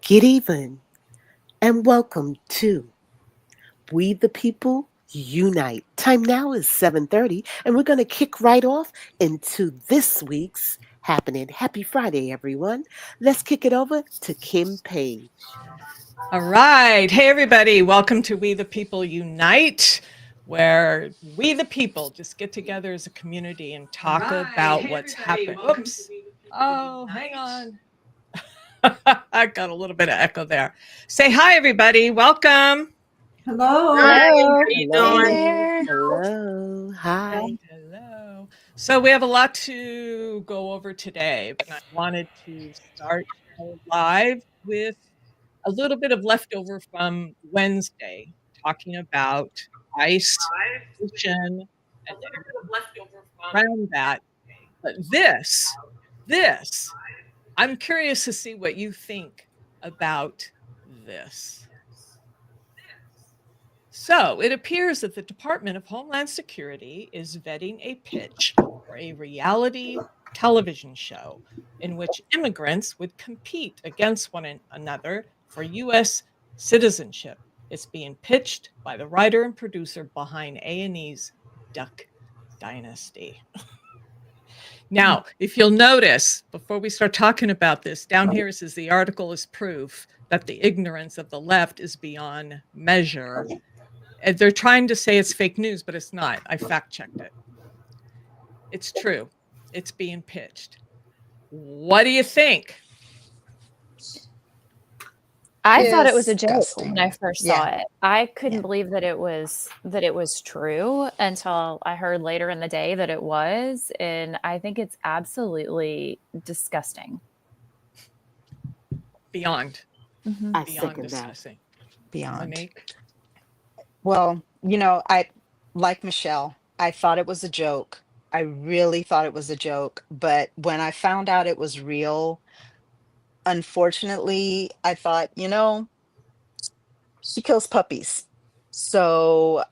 Good evening and welcome to We the People Unite. Time now is 7:30 and we're going to kick right off into this week's happening. Happy Friday everyone. Let's kick it over to Kim Page. All right. Hey, everybody. Welcome to We the People Unite, where we the people just get together as a community and talk about what's happened. Oops. Oh, hang on. I got a little bit of echo there. Say hi, everybody. Welcome. Hello. Hi, how Hello. you Hello. Hey doing? there. Hello. Hi. Hello. So we have a lot to go over today, but I wanted to start live with a little bit of leftover from Wednesday, talking about ice, ocean, and everything around that. But this, I'm curious to see what you think about this. So it appears that the Department of Homeland Security is vetting a pitch for a reality television show in which immigrants would compete against one another for U.S. citizenship. It's being pitched by the writer and producer behind A&E's Duck Dynasty. Now, if you'll notice, before we start talking about this, down here it says the article is proof that the ignorance of the left is beyond measure. They're trying to say it's fake news, but it's not. I fact checked it. It's true. It's being pitched. What do you think? I thought it was a joke Disgusting. when I first saw it. I couldn't believe that it was true until I heard later in the day that it was, and I think it's absolutely disgusting. Beyond. I Beyond second that. disgusting. Beyond. Monique? Well, I like Michelle. I thought it was a joke. I really thought it was a joke. But when I found out it was real, unfortunately, I thought, she kills puppies. So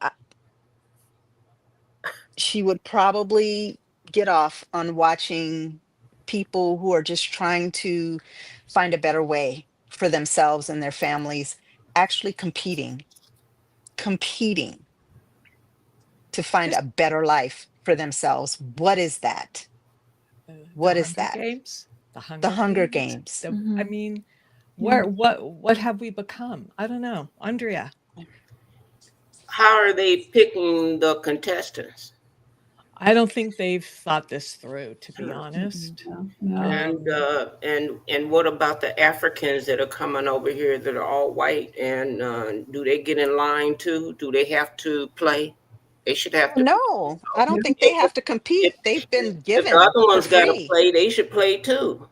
she would probably get off on watching people who are just trying to find a better way for themselves and their families actually competing to find a better life for themselves. What is that? What is that? Games? The Hunger Games. I mean, what have we become? I don't know. Andrea. How are they picking the contestants? I don't think they've thought this through, to be honest. And what about the Africans that are coming over here that are all white? And do they get in line too? Do they have to play? They should have to. No, I don't think they have to compete. They've been If the given other for ones got to free. play, they should play too.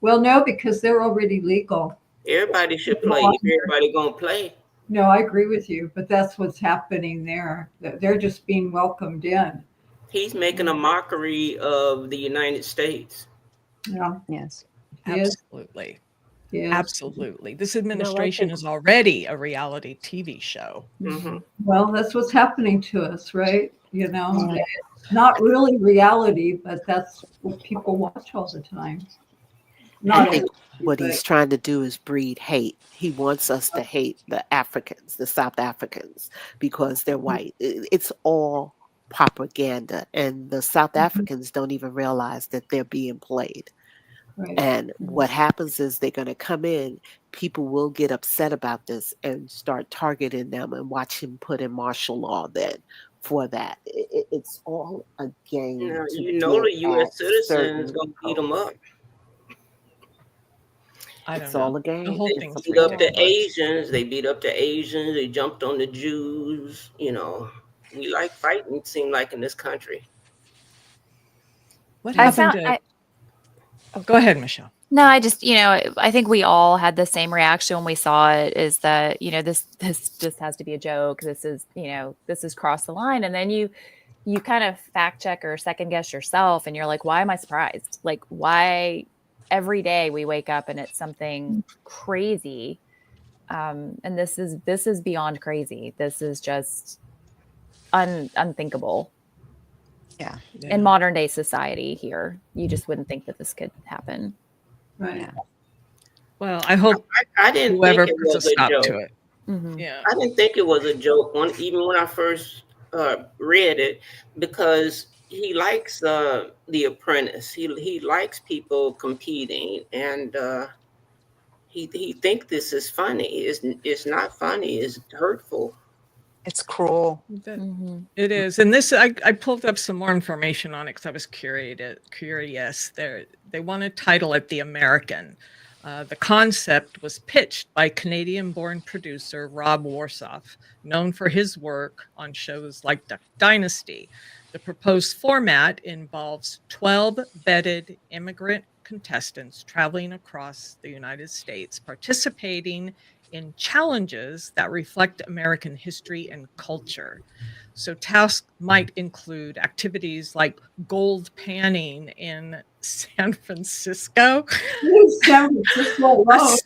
Well, no, because they're already legal. Everybody should play. If everybody gonna play. No, I agree with you, but that's what's happening there. They're just being welcomed in. He's making a mockery of the United States. Yeah, Yes. Absolutely. yes. Absolutely. This administration is already a reality TV show. Mm-hmm. Well, that's what's happening to us, right? It's not really reality, but that's what people watch all the time. I think what but- he's trying to do is breed hate. He wants us to hate the Africans, the South Africans, because they're white. It's all propaganda. And the South Africans don't even realize that they're being played. Right. And what happens is they're going to come in, people will get upset about this and start targeting them and watch him put in martial law then for that. It's all a game. Now, to the get U.S. at citizens certain gonna beat them up. I don't It's know. all a game. The whole They thing's beat up the ridiculous. Asians. They beat up the Asians. They jumped on the Jews. We like fighting. It seemed like in this country. What I happened found Go ahead, Michelle. No, I just, I think we all had the same reaction when we saw it, is that, this just has to be a joke. This is, this has crossed the line. And then you kind of fact check or second guess yourself and you're like, why am I surprised? Like, why every day we wake up and it's something crazy. And this is beyond crazy. This is just unthinkable. Yeah. In modern day society here, you just wouldn't think that this could happen. Right. Yeah. Well, I hope I didn't whoever think it puts a was a stop joke. to it. Mhm. Yeah. I didn't think it was a joke even when I first read it, because he likes The Apprentice. He likes people competing, and he think this is funny. It's not funny. It's hurtful. It's cruel. Mhm. It is, and this I pulled up some more information on it because I was curious. They want to title it The American. The concept was pitched by Canadian-born producer Rob Warsoff, known for his work on shows like Duck Dynasty. The proposed format involves 12 vetted immigrant contestants traveling across the United States, participating in challenges that reflect American history and culture. So tasks might include activities like gold panning in San Francisco, San Francisco alone.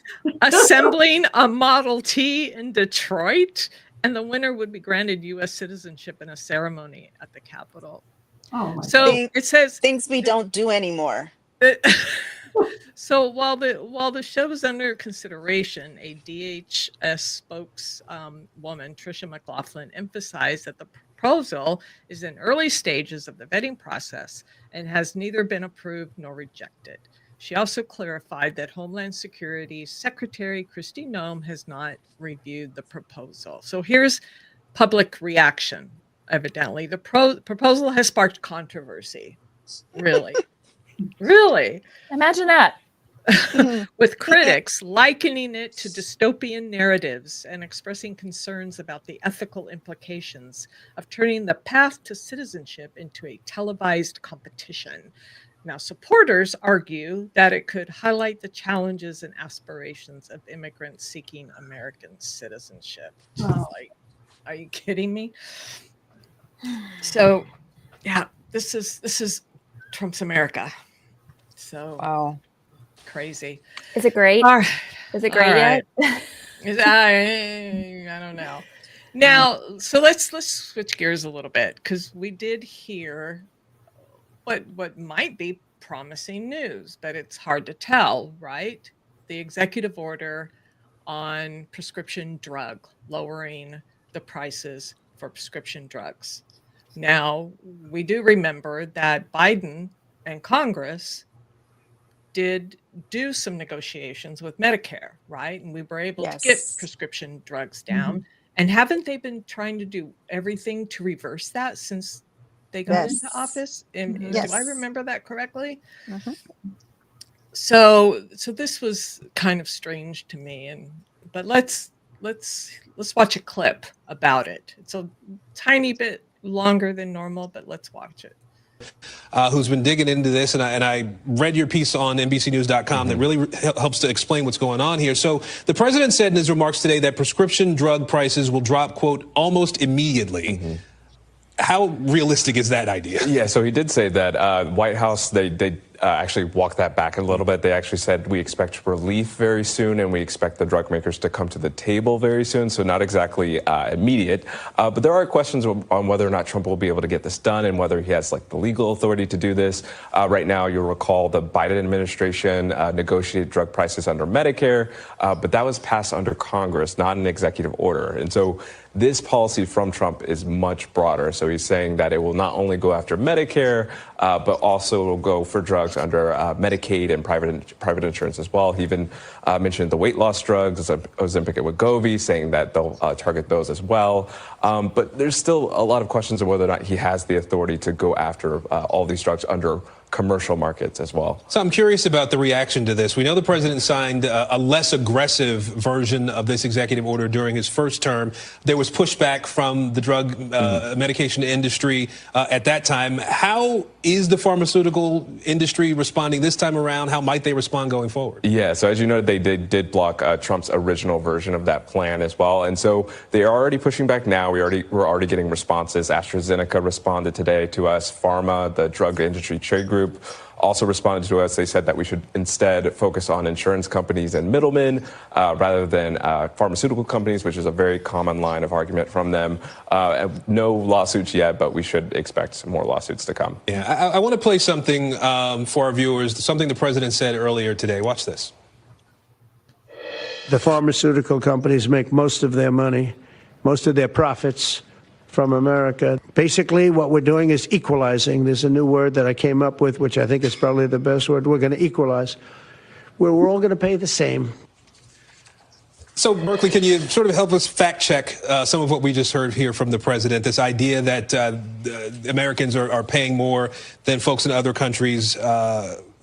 assembling a Model T in Detroit, and the winner would be granted U.S. citizenship in a ceremony at the Capitol. Oh my So Thing- it says Things we don't do anymore. so while the show is under consideration, a DHS spokeswoman, Tricia McLaughlin, emphasized that the proposal is in early stages of the vetting process and has neither been approved nor rejected. She also clarified that Homeland Security Secretary Kristi Noem has not reviewed the proposal. So here's public reaction. Evidently, the proposal has sparked controversy. Really? Really? Imagine that. With critics likening it to dystopian narratives and expressing concerns about the ethical implications of turning the path to citizenship into a televised competition. Now, supporters argue that it could highlight the challenges and aspirations of immigrants seeking American citizenship. Wow. Like, are you kidding me? So, yeah, this is Trump's America. So Wow. crazy. Is it great? All right. Is it great All yet? I don't know. Now, so let's switch gears a little bit, because we did hear what might be promising news, but it's hard to tell, right? The executive order on prescription drug, lowering the prices for prescription drugs. Now, we do remember that Biden and Congress did do some negotiations with Medicare, right? And we were able to get Yes. prescription drugs down. And haven't they been trying to do everything to reverse that since they got into Yes. office? And Yes. do I remember that correctly? Mhm. So this was kind of strange to me. But let's watch a clip about it. It's a tiny bit longer than normal, but let's watch it. Who's been digging into this, and I read your piece on NBCnews.com that really helps to explain what's going on here. So the president said in his remarks today that prescription drug prices will drop, quote, almost immediately. How realistic is that idea? Yeah, so he did say that White House, they actually walked that back a little bit. They actually said we expect relief very soon, and we expect the drug makers to come to the table very soon. So not exactly immediate, but there are questions on whether or not Trump will be able to get this done and whether he has like the legal authority to do this. Right now, you'll recall the Biden administration negotiated drug prices under Medicare, but that was passed under Congress, not an executive order. And so this policy from Trump is much broader. So he's saying that it will not only go after Medicare, but also will go for drugs under Medicaid and private insurance as well. He even mentioned the weight loss drugs, Ozempic and Wegovy, saying that they'll target those as well. But there's still a lot of questions of whether or not he has the authority to go after all these drugs under commercial markets as well. So I'm curious about the reaction to this. We know the president signed a less aggressive version of this executive order during his first term. There was pushback from the drug medication industry at that time. How is the pharmaceutical industry responding this time around? How might they respond going forward? Yeah, so as you know, they did block Trump's original version of that plan as well. And so they are already pushing back now. We're already getting responses. AstraZeneca responded today to us. Pharma, the drug industry trade group, also responded to us. They said that we should instead focus on insurance companies and middlemen rather than pharmaceutical companies, which is a very common line of argument from them. No lawsuits yet, but we should expect more lawsuits to come. Yeah, I want to play something for our viewers, something the president said earlier today. Watch this. The pharmaceutical companies make most of their money, most of their profits from America. Basically, what we're doing is equalizing. There's a new word that I came up with, which I think is probably the best word. We're going to equalize, where we're all going to pay the same. So, Berkeley, can you sort of help us fact check some of what we just heard here from the president? This idea that Americans are paying more than folks in other countries,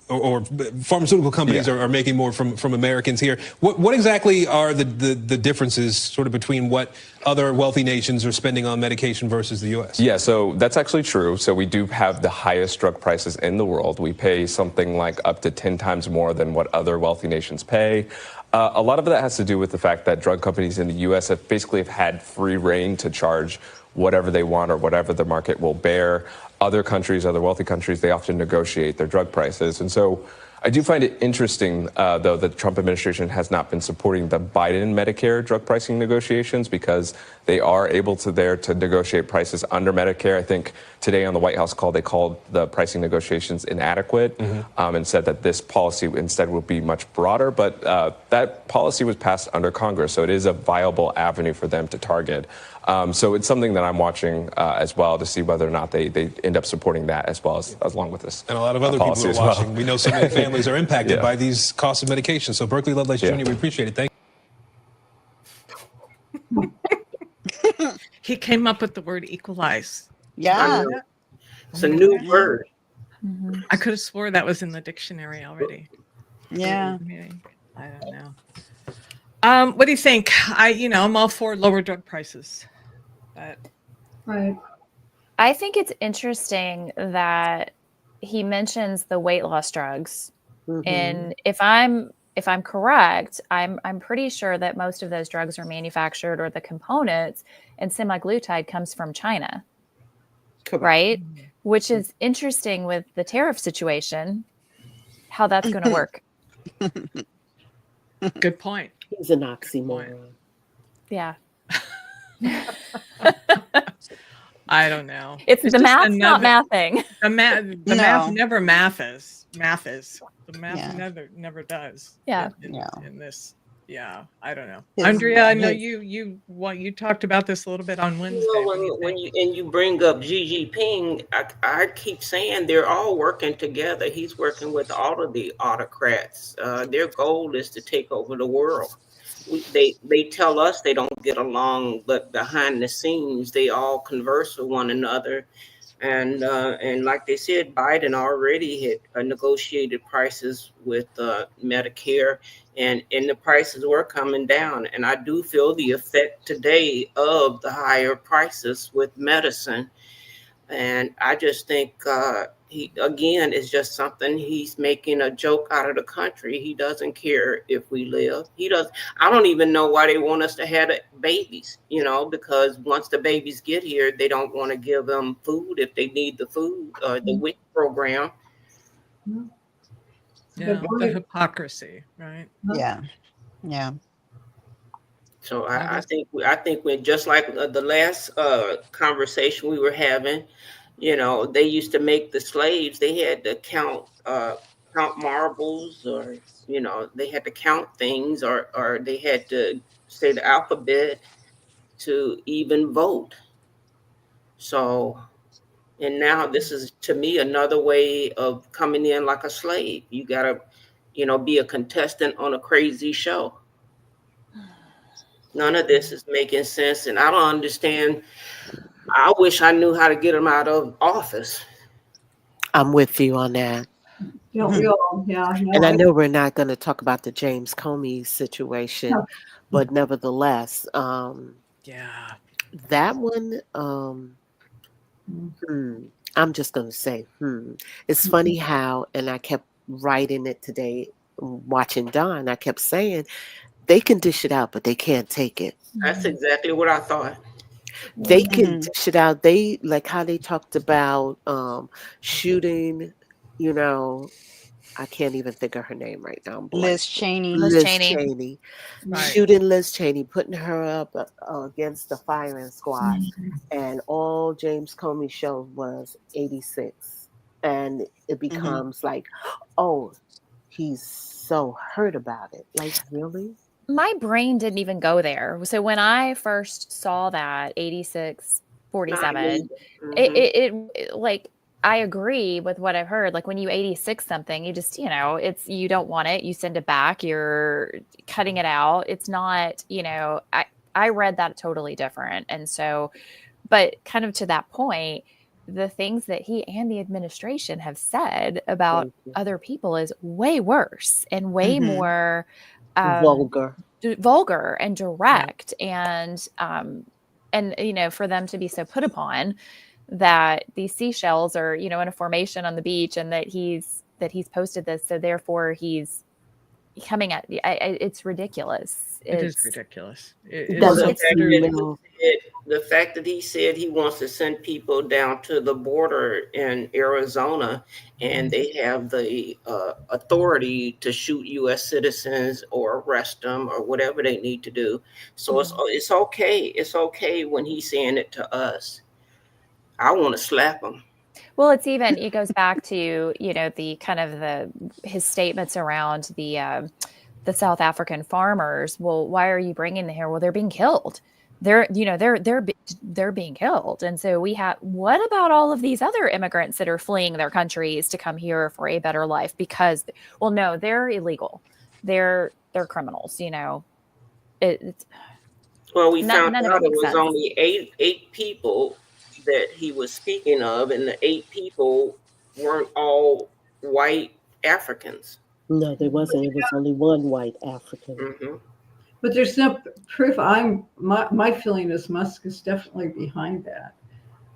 or pharmaceutical companies are making more from Americans here. What exactly are the differences sort of between what other wealthy nations are spending on medication versus the U.S.? Yeah, so that's actually true. So we do have the highest drug prices in the world. We pay something like up to 10 times more than what other wealthy nations pay. A lot of that has to do with the fact that drug companies in the U.S. have had free reign to charge whatever they want or whatever the market will bear. Other countries, other wealthy countries, they often negotiate their drug prices. And so I do find it interesting, though, that the Trump administration has not been supporting the Biden Medicare drug pricing negotiations because they are able to negotiate prices under Medicare. I think today on the White House call, they called the pricing negotiations inadequate and said that this policy instead will be much broader. But that policy was passed under Congress, so it is a viable avenue for them to target. So it's something that I'm watching as well to see whether or not they end up supporting that as well as along with this. And a lot of other people are watching. We know so many families are impacted by these costs of medication. So Berkeley Lovelace Jr., we appreciate it. Thank you. He came up with the word equalize. Yeah. It's a new word. I could have swore that was in the dictionary already. Yeah. I don't know. What do you think? I'm all for lower drug prices. But Right. I think it's interesting that he mentions the weight loss drugs. And if I'm correct, I'm pretty sure that most of those drugs are manufactured, or the components, and semaglutide comes from China. Correct. Right? Which is interesting with the tariff situation, how that's going to work. good point. He's an oxymoron. Yeah. I don't know. It's the math's not mathing. The math never maths. The math never does. Yeah. In this. Yeah, I don't know. Andrea, I know you talked about this a little bit on Wednesday. Well, when you bring up Xi Jinping, I keep saying they're all working together. He's working with all of the autocrats. Their goal is to take over the world. They tell us they don't get along, but behind the scenes, they all converse with one another. And like they said, Biden already had negotiated prices with Medicare, and the prices were coming down. And I do feel the effect today of the higher prices with medicine. And I just think he, again, is just something he's making a joke out of the country. He doesn't care if we live. He does. I don't even know why they want us to have babies, because once the babies get here, they don't want to give them food if they need the food, the WIC program. Yeah, the hypocrisy, right? Yeah. So I think we just like the last conversation we were having, they used to make the slaves. They had to count marbles, or they had to count things, or they had to say the alphabet to even vote. So, and now this is, to me, another way of coming in like a slave. You gotta, be a contestant on a crazy show. None of this is making sense, and I don't understand. I wish I knew how to get him out of office. I'm with you on that. Don't we all? Yeah. And I know we're not going to talk about the James Comey situation, but nevertheless, that one, I'm just going to say, It's funny how, and I kept writing it today, watching Don, I kept saying, they can dish it out, but they can't take it. That's exactly what I thought. They can dish it out. They, like how they talked about shooting, I can't even think of her name right now. Liz Cheney. Liz Cheney. Right. Shooting Liz Cheney, putting her up against the firing squad. And all James Comey showed was 86. And it becomes like, oh, he's so hurt about it. Like, really? my brain didn't even go there. So when I first saw that 86-47, Not it like, I agree with what I've heard. Like when you 86 something, you just, you don't want it. You send it back. You're cutting it out. It's not, I read that totally different. And so, but kind of to that point, the things that he and the administration have said about other people is way worse and way Mhm. more Vulgar. vulgar and direct. And for them to be so put upon that these seashells are, in a formation on the beach, and that he's posted this, so therefore he's coming at it's ridiculous. It is ridiculous. It That is so lets you utterly- know. The fact that he said he wants to send people down to the border in Arizona, and they have the authority to shoot U.S. citizens or arrest them or whatever they need to do. So it's okay. It's okay when he's saying it to us. I want to slap him. Well, it goes back to, the kind of his statements around the South African farmers. Well, why are you bringing them here? Well, they're being killed. They're being killed. And so what about all of these other immigrants that are fleeing their countries to come here for a better life? Because, well, no, they're illegal. They're criminals, it's Well, we found none of out it it makes was sense. only eight people that he was speaking of, and the 8 people weren't all white Africans. No, there wasn't. It was only one white African. Hmm. But there's no proof. My feeling is Musk is definitely behind that.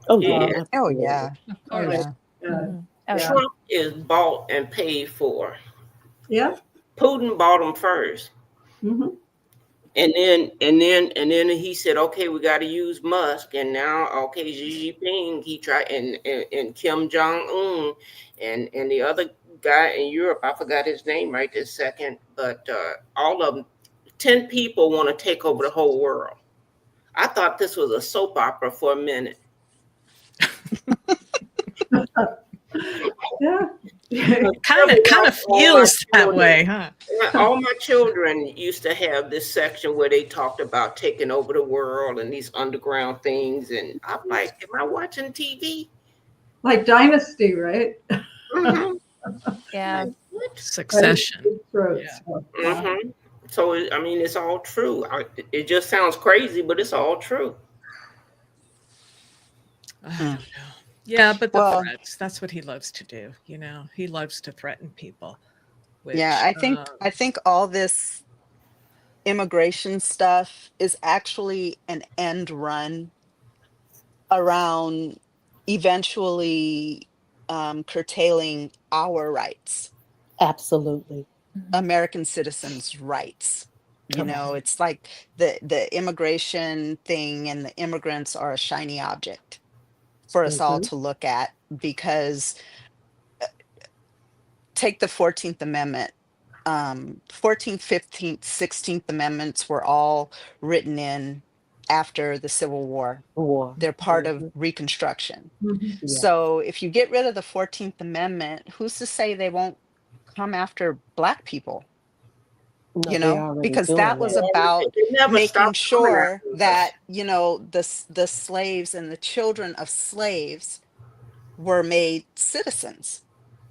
Oh, Yeah. yeah. Oh absolutely. yeah. Oh yeah. Oh, yeah. Trump is bought and paid for. Yeah. Putin bought him first. Hmm. And then he said, okay, we got to use Musk. And now, okay, Xi Jinping, he tried, and Kim Jong-un, and the other guy in Europe, I forgot his name right this second, but all of them, 10 people want to take over the whole world. I thought this was a soap opera for a minute. Yeah. kind of feels that way, huh? All my children used to have this section where they talked about taking over the world and these underground things. And I'm like, am I watching TV? Like Dynasty, right? Mhm. Yeah. Succession. Throats. Yeah. Mhm. So, I mean, it's all true. It just sounds crazy, but it's all true. I don't know. Yeah, but the Well- threats, that's what he loves to do. He loves to threaten people. Which, Yeah, I think all this immigration stuff is actually an end run around eventually curtailing our rights, Absolutely. American citizens' rights. Come on. It's like the immigration thing and the immigrants are a shiny object for us all to look at, because take the 14th Amendment. 14th, 15th, 16th Amendments were all written in after the Civil War. War. They're part of Reconstruction. Mhm. Yeah. So if you get rid of the 14th Amendment, who's to say they won't come after Black people? No, they're already Because doing that was that. about They never making stopped coming sure after us. that the slaves and the children of slaves were made citizens.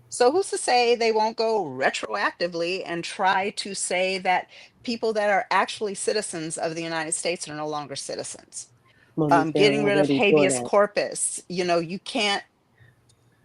So who's to say they won't go retroactively and try to say that people that are actually citizens of the United States are no longer citizens? Monique, they're Getting rid of already doing habeas that. corpus. You can't.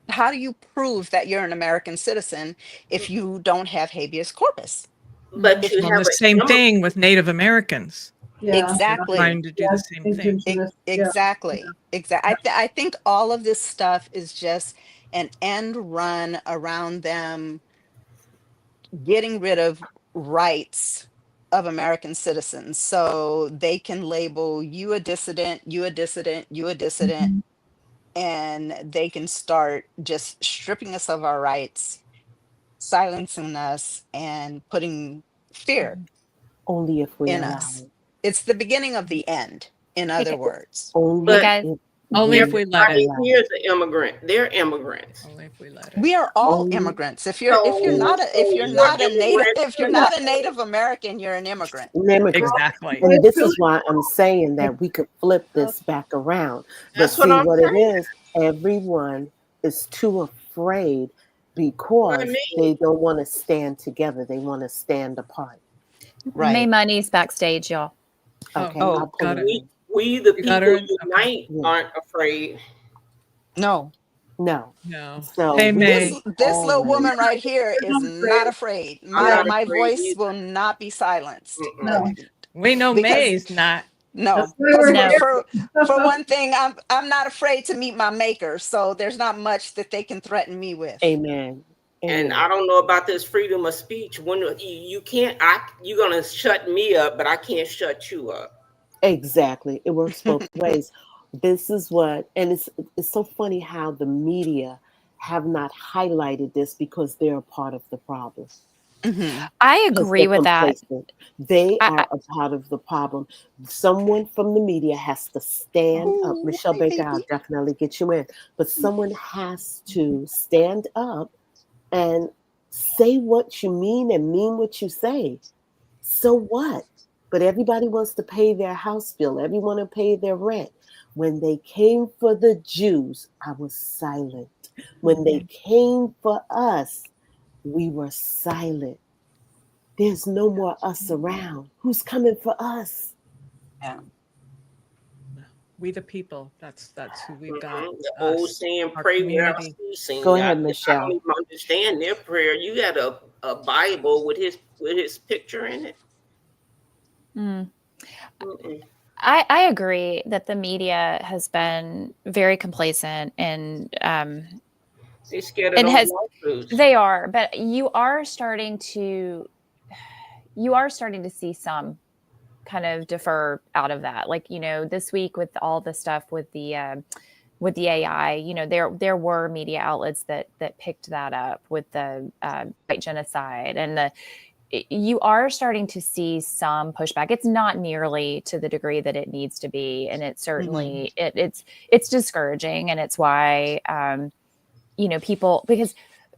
How do you prove that you're an American citizen if you don't have habeas corpus? But you Well, have the same thing with Native Americans. Yeah. Exactly. Trying to do the same thing. Indigenous, yeah. Exactly. I think all of this stuff is just an end run around them getting rid of rights of American citizens so they can label you a dissident, you a dissident, you a dissident, and they can start just stripping us of our rights, silencing us, and putting fear Only if we in allow us. it. It's the beginning of the end, in other Okay. words. Only But- guys. if Only if we let Everybody it. here is an immigrant. They're immigrants. Only if we let it. We are all Only- immigrants. If you're not a Native American, you're an immigrant. An immigrant. Exactly. And this is why I'm saying that we could flip this back around. But That's see what I'm what it saying. is, everyone is too afraid because I mean. they don't want to stand together. They want to stand apart. Right. May Money's backstage, y'all. Okay. Oh, I'll pull got it it. in. We the You got people her in? unite Okay. aren't afraid. No. No. No. So Hey, we May. This little always- woman right here is not afraid. not My afraid voice either. will not be silenced. Mm-mm. No. We know Because- May's not. No. No. For one thing, I'm not afraid to meet my maker, so there's not much that they can threaten me with. Amen. And Amen. I don't know about this freedom of speech. When you can't, you're gonna shut me up, but I can't shut you up. Exactly. It works both ways. This is what, and it's so funny how the media have not highlighted this because they're a part of the problem. Mhm. I Because agree they're with that. complacent. They I- are a part of the problem. Someone from the media has to stand up. Ooh, Michelle hi, Baker, I'll baby. definitely get you in. But someone has to stand up and say what you mean and mean what you say. So what? But everybody wants to pay their house bill. Everyone to pay their rent. When they came for the Jews, I was silent. When they came for us, we were silent. There's no more us around. Who's coming for us? We the people. That's who we've got. The old us, saying, our "Pray without community. ceasing." Go ahead, I Michelle. don't even understand their prayer. You got a Bible with his picture in it. Mm. Mm-mm. I agree that the media has been very complacent and They scared of And those has- lawsuits. they are, but you are starting to see some kind of defer out of that. Like, this week with all the stuff with the AI, there were media outlets that picked that up with the white genocide, and you are starting to see some pushback. It's not nearly to the degree that it needs to be, and it's certainly it's discouraging, and it's why because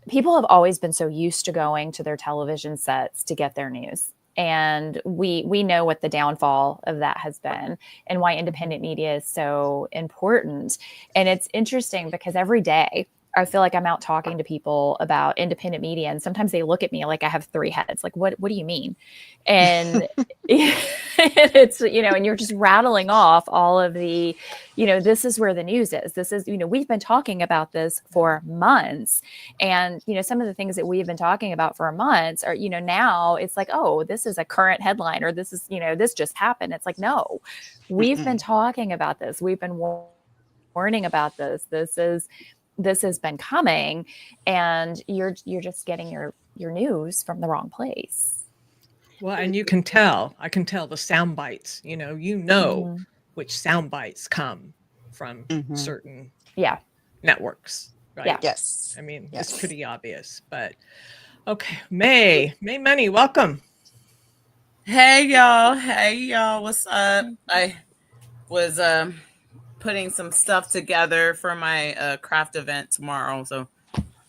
people have always been so used to going to their television sets to get their news. And we know what the downfall of that has been and why independent media is so important. And it's interesting because every day I feel like I'm out talking to people about independent media, and sometimes they look at me like I have three heads. Like, what do you mean? And it's, and you're just rattling off all of the, this is where the news is. This is, we've been talking about this for months. And, some of the things that we've been talking about for months are, now it's like, oh, this is a current headline, or this is, this just happened. It's like, no, we've been talking about this. We've been warning about this. This has been coming, and you're just getting your news from the wrong place. Well, and you can tell. I can tell the sound bites. Mhm. Which sound bites come from Mhm. certain Yeah. networks, right? Yeah. Yes. I mean, Yes. it's pretty obvious. But okay, May Money, welcome. Hey y'all, what's up? I was putting some stuff together for my craft event tomorrow, so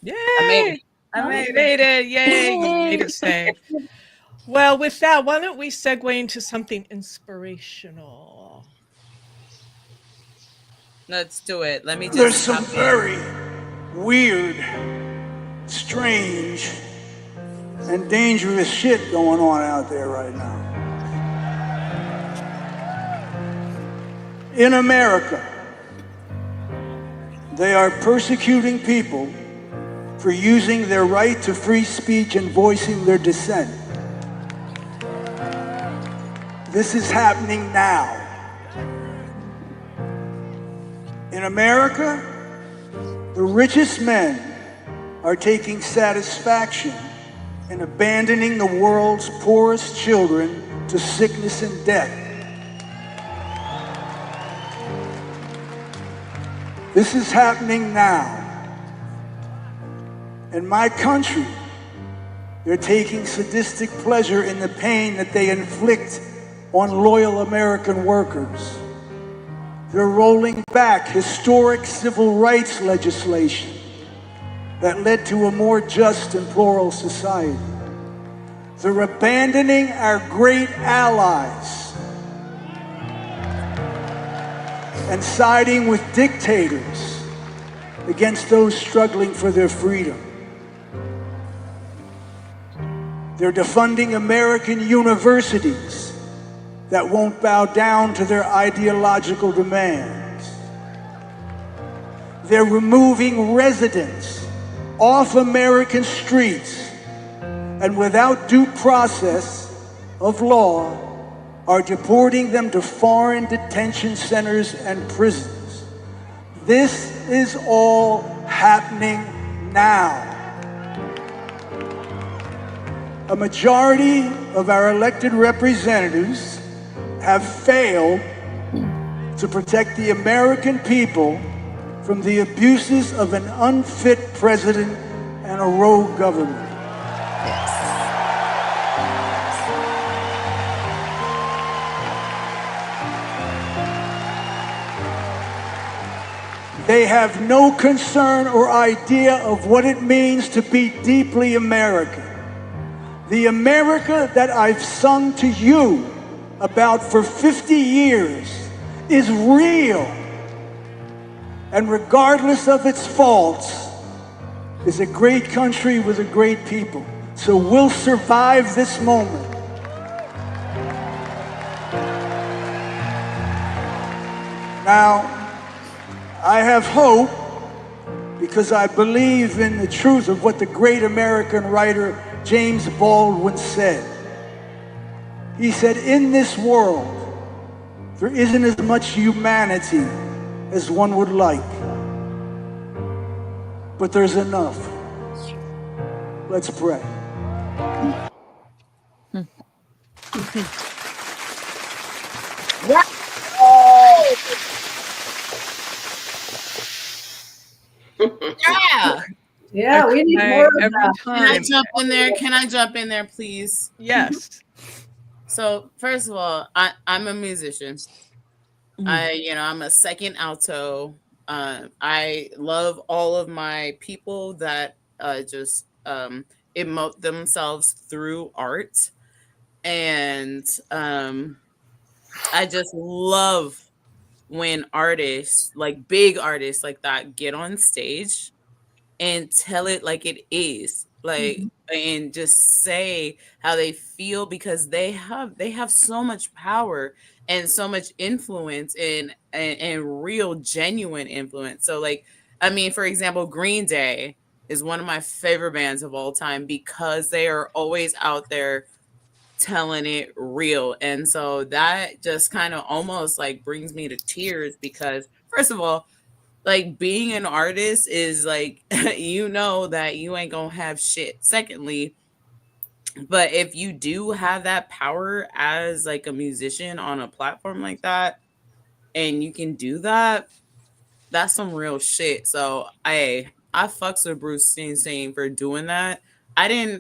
Yay! I made You it. made it. Yay! You made it safe. Well, with that, why don't we segue into something inspirational? Let's do it. Let me just There's some hop in. very weird, strange, and dangerous shit going on out there right now. In America, they are persecuting people for using their right to free speech and voicing their dissent. This is happening now. In America, the richest men are taking satisfaction in abandoning the world's poorest children to sickness and death. This is happening now. In my country, they're taking sadistic pleasure in the pain that they inflict on loyal American workers. They're rolling back historic civil rights legislation that led to a more just and plural society. They're abandoning our great allies and siding with dictators against those struggling for their freedom. They're defunding American universities that won't bow down to their ideological demands. They're removing residents off American streets and without due process of law are deporting them to foreign detention centers and prisons. This is all happening now. A majority of our elected representatives have failed to protect the American people from the abuses of an unfit president and a rogue government. They have no concern or idea of what it means to be deeply American. The America that I've sung to you about for 50 years is real. And regardless of its faults, is a great country with a great people. So we'll survive this moment. Now, I have hope because I believe in the truth of what the great American writer James Baldwin said. He said, in this world, there isn't as much humanity as one would like, but there's enough. Let's pray. Yeah. Yeah, we need more of that. Can I jump in there? Can I jump in there, please? Yes. So first of all, I'm a musician. I'm a second alto. I love all of my people that just emote themselves through art, and I just love when artists, like big artists like that, get on stage and tell it like it is, like, and just say how they feel, because they have so much power and so much influence and real genuine influence. So like, I mean, for example, Green Day is one of my favorite bands of all time because they are always out there telling it real. And so that just kind of almost like brings me to tears, because first of all, like, being an artist is like, you know that you ain't gonna have shit. Secondly, but if you do have that power as like a musician on a platform like that, and you can do that, that's some real shit. So I fucks with Bruce Springsteen for doing that. I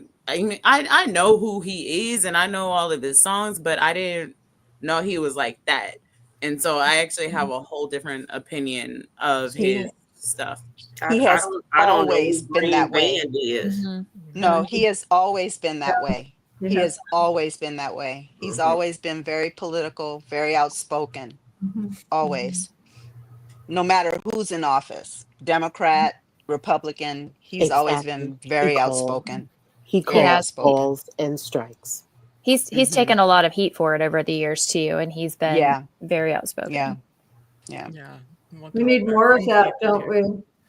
know who he is and I know all of his songs, but I didn't know he was like that. And so I actually have a whole different opinion of his stuff. He has always been that way. Mm-hmm. No, he has always been that way. He has always been that way. He's always been very political, very outspoken. Always. No matter who's in office, Democrat, Republican, he's always been very outspoken. He calls balls and strikes. He's taken a lot of heat for it over the years too, and he's been very outspoken. Yeah. We need more of that, don't we?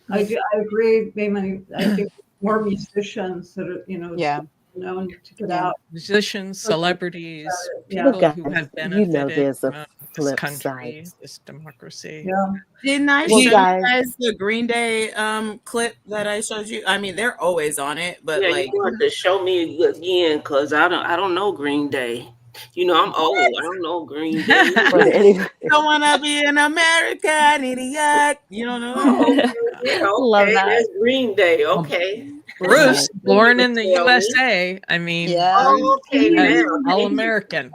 I agree. I think more musicians that are, known to get out. Musicians, celebrities, people who have benefited there's a from this flip country, side. this democracy. Yeah. Didn't I show you guys the Green Day clip that I showed you? I mean, they're always on it, but like, you have to show me again, because I don't know Green Day. You know, I'm old. I don't know Green Day. Don't wanna be an American idiot. You don't know. Okay, Love that. That's Green Day. Okay. Bruce, born in the Tell me. USA. I mean, Yeah. Bruce Okay, is now. all American. And,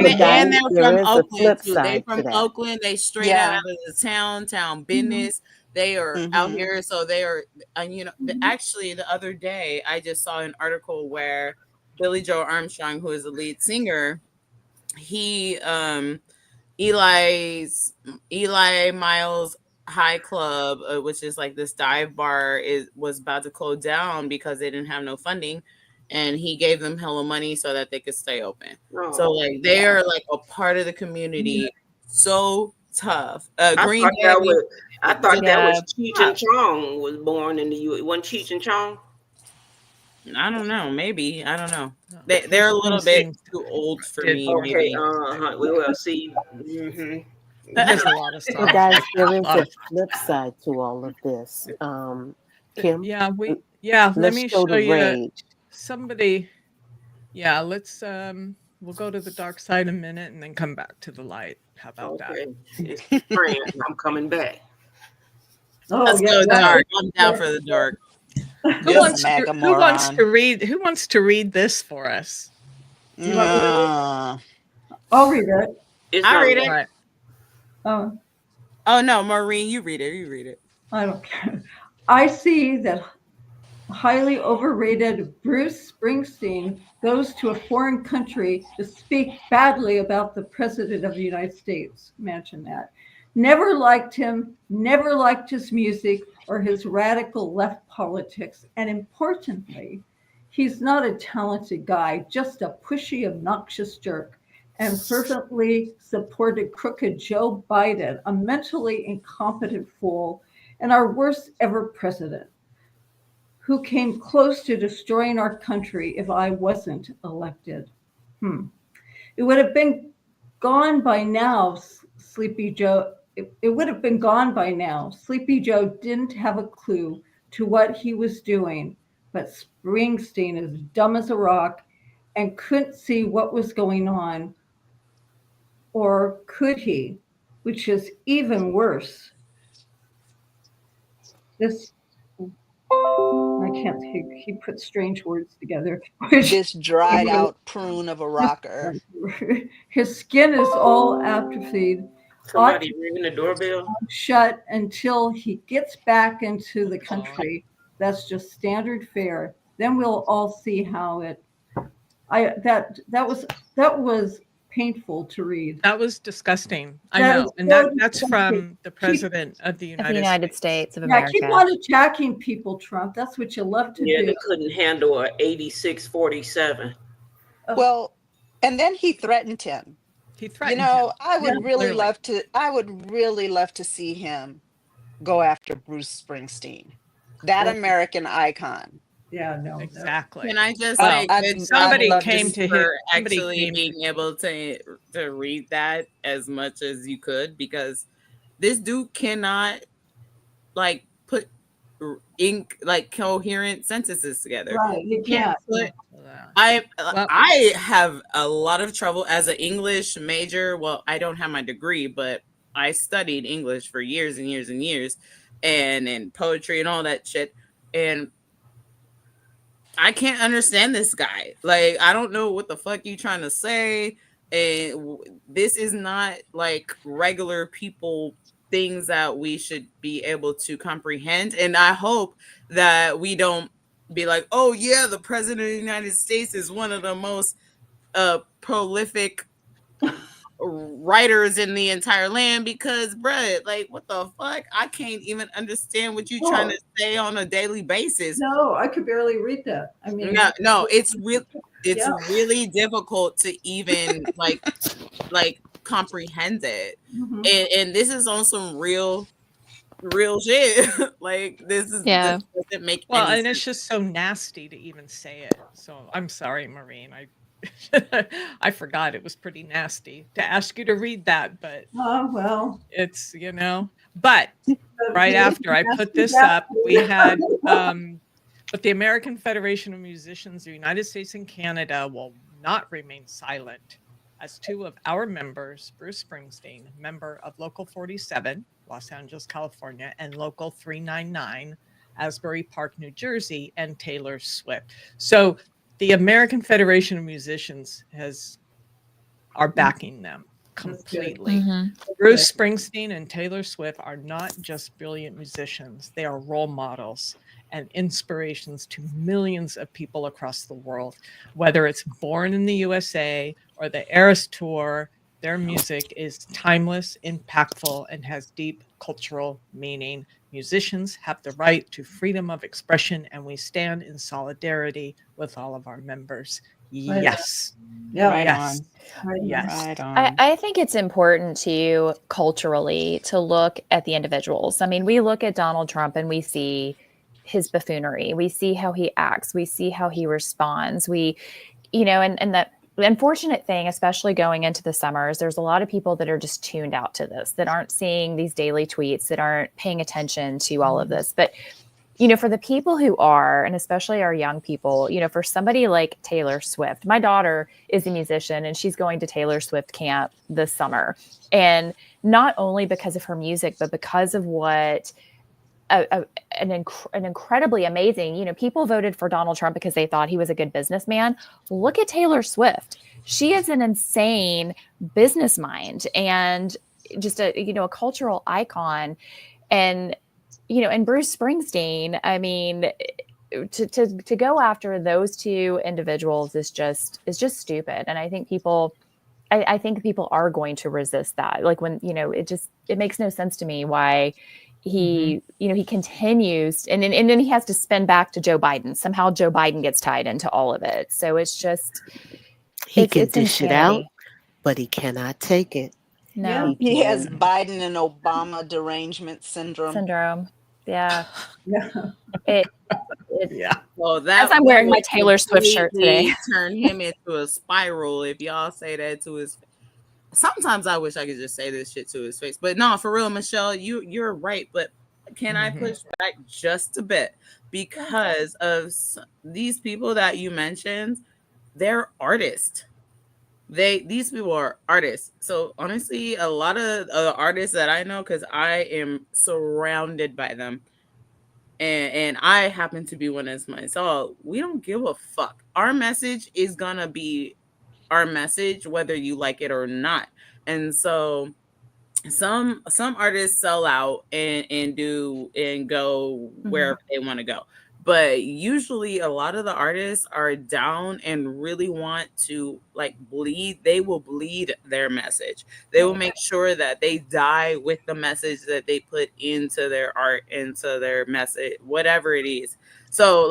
But guys, and they're there from is a Oakland flip too. They side to from that. Oakland. They straight Yeah. out of the town business. They are out Mhm. here, so they are. You know, actually, the other day I just saw an article where Billy Joe Armstrong, who is the lead singer, he Eli Miles High Club, which is like this dive bar, was about to close down because they didn't have no funding, and he gave them hella money so that they could stay open. So Oh, like they are like a part of the community. So tough. I Green thought that Day. was. I thought that Yeah. was Cheech and Chong was born in the U. Wasn't Cheech and Chong? I don't know. Maybe I don't know. No, They're a little bit Springsteen too old for did me. born Okay. Maybe. Well, see. There's a lot of But stuff. guys, there A is lot a of flip side to all of this. Kim, Yeah, let let's me show show the you rage. somebody. Yeah, let's we'll go to the dark side a minute and then come back to the light. How about that? Okay. It's friend. I'm coming back. Oh, Let's yeah, go yeah. dark. I'm down for the dark. Who This wants mega to, who wants moron. to read who wants to read this for us? Uh, I'll read it. It's I not read All it. right. Oh, Oh no, Maureen, you read it. You read it. I don't care. I see that highly overrated Bruce Springsteen goes to a foreign country to speak badly about the President of the United States. Imagine that. Never liked him, never liked his music or his radical left politics. And importantly, he's not a talented guy, just a pushy, obnoxious jerk, and fervently supported crooked Joe Biden, a mentally incompetent fool, and our worst ever president, who came close to destroying our country if I wasn't elected. It would have been gone by now, Sleepy Joe. It would have been gone by now. Sleepy Joe didn't have a clue to what he was doing, but Springsteen is dumb as a rock and couldn't see what was going on. Or could he? Which is even worse. This, I can't, he put strange words together. this dried out prune of a rocker. His skin is all atrophied, somebody ringing the doorbell. shut until he gets back into the country. That's just standard fare. Then we'll all see how it. That was painful to read. That was disgusting. I That know. is And so that's from disgusting. the president of the Of the United States of Yeah, America. keep on attacking people, Trump. That's what you love to Yeah, do. they couldn't handle a 86-47. Well, and then he threatened him. He You threatened know, him. I would Yeah, really clearly. love to. I would really love to see him go after Bruce Springsteen, that American icon. Yeah, no. Exactly. Can I just Well, say I'd- good somebody job came to his for somebody actually came being able to read that as much as you could, because this dude cannot like put ink like coherent sentences together. Right, you Can't can't. put Well, I have a lot of trouble as an English major. Well, I don't have my degree, but I studied English for years and years and years, and poetry and all that shit. And I can't understand this guy. Like, I don't know what the fuck you trying to say. And this is not like regular people things that we should be able to comprehend. And I hope that we don't be like, oh yeah, the president of the United States is one of the most prolific writers in the entire land, because bruh, like what the fuck? I can't even understand what you're trying to say on a daily basis. No, I could barely read that. I mean, No, it's Yeah. really difficult to even like comprehend it. Mhm. And this is on some real shit. Like this is Yeah. this doesn't make Well, any and sense. it's just so nasty to even say it. So I'm sorry, Maureen. I forgot it was pretty nasty to ask you to read that, but Oh, well. it's, you know, but right after I put this up, we had but the American Federation of Musicians, the United States and Canada will not remain silent as two of our members, Bruce Springsteen, member of Local 47, Los Angeles, California, and Local 399, Asbury Park, New Jersey, and Taylor Swift. So the American Federation of Musicians are backing them completely. Mhm. Bruce Springsteen and Taylor Swift are not just brilliant musicians, they are role models and inspirations to millions of people across the world. Whether it's Born in the USA or the Eras Tour, their music is timeless, impactful, and has deep cultural meaning. Musicians have the right to freedom of expression, and we stand in solidarity with all of our members. Yes. Yeah. Right Yes. on. Yes. Right on. I think it's important to culturally to look at the individuals. I mean, we look at Donald Trump and we see his buffoonery. We see how he acts. We see how he responds. We, and the unfortunate thing, especially going into the summers, there's a lot of people that are just tuned out to this, that aren't seeing these daily tweets, that aren't paying attention to all of this. But for the people who are, and especially our young people, for somebody like Taylor Swift, my daughter is a musician and she's going to Taylor Swift camp this summer. And not only because of her music, but because of what an incredibly amazing, people voted for Donald Trump because they thought he was a good businessman. Look at Taylor Swift. She is an insane business mind and just a cultural icon. And and Bruce Springsteen, I mean, to go after those two individuals is just stupid. And I think people are going to resist that. Like when, it makes no sense to me why he, he continues and then he has to spin back to Joe Biden. Somehow Joe Biden gets tied into all of it. So it's just, He can dish it out, insanity. but he cannot take it. No. He has Biden and Obama derangement syndrome. Yeah. Yeah. Yeah. Well, that As I'm wearing my would Taylor Swift shirt today. completely turn him into a spiral if y'all say that to his. Sometimes I wish I could just say this shit to his face, but no, for real, Michelle, you're right. But can I push back just a bit because of these people that you mentioned? They're artists. These people are artists. So honestly, a lot of artists that I know, because I am surrounded by them, and I happen to be one as myself. We don't give a fuck. Our message is gonna be our message, whether you like it or not. And so some artists sell out and go wherever they want to go. But usually a lot of the artists are down and really want to bleed. They will bleed their message. They will make sure that they die with the message that they put into their art, into their message, whatever it is. So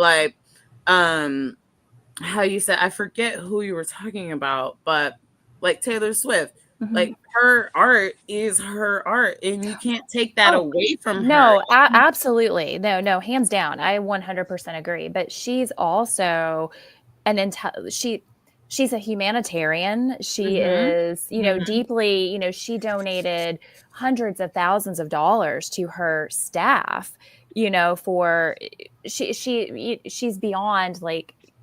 how you said, I forget who you were talking about, but like Taylor Swift, like her art is her art and you can't take that away from her. No, absolutely. No, hands down. I 100% agree. But she's also she's a humanitarian. She is, deeply, she donated hundreds of thousands of dollars to her staff, for she's beyond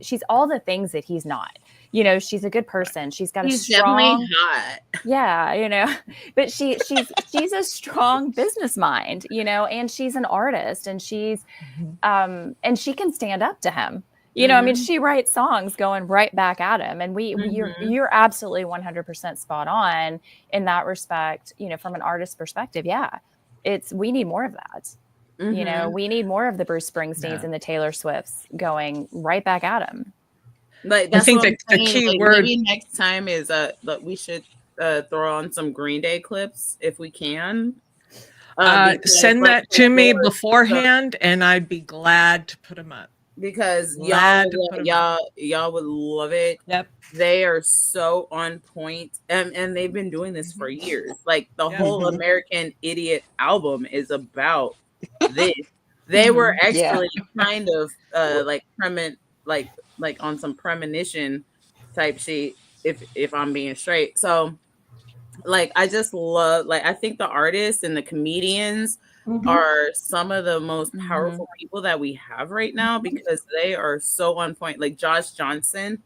she's all the things that he's not. She's a good person. She's got He's a strong, definitely hot. yeah, but she's a strong business mind, and she's an artist and she's, and she can stand up to him. I mean, she writes songs going right back at him. And you're absolutely 100% spot on in that respect, from an artist perspective. Yeah. We need more of that. We need more of the Bruce Springsteens and the Taylor Swifts going right back at him. That's I think what the I'm key saying. word Maybe next time is that we should throw on some Green Day clips if we can. Send that to me beforehand, and I'd be glad to put them up. Because Glad to put 'em y'all would love it. Yep. They are so on point, and they've been doing this for years. Like the whole American Idiot album is about this. They were actually kind of on some premonition type shit, if I'm being straight. So I just love, I think the artists and the comedians are some of the most powerful people that we have right now because they are so on point. Like Josh Johnson,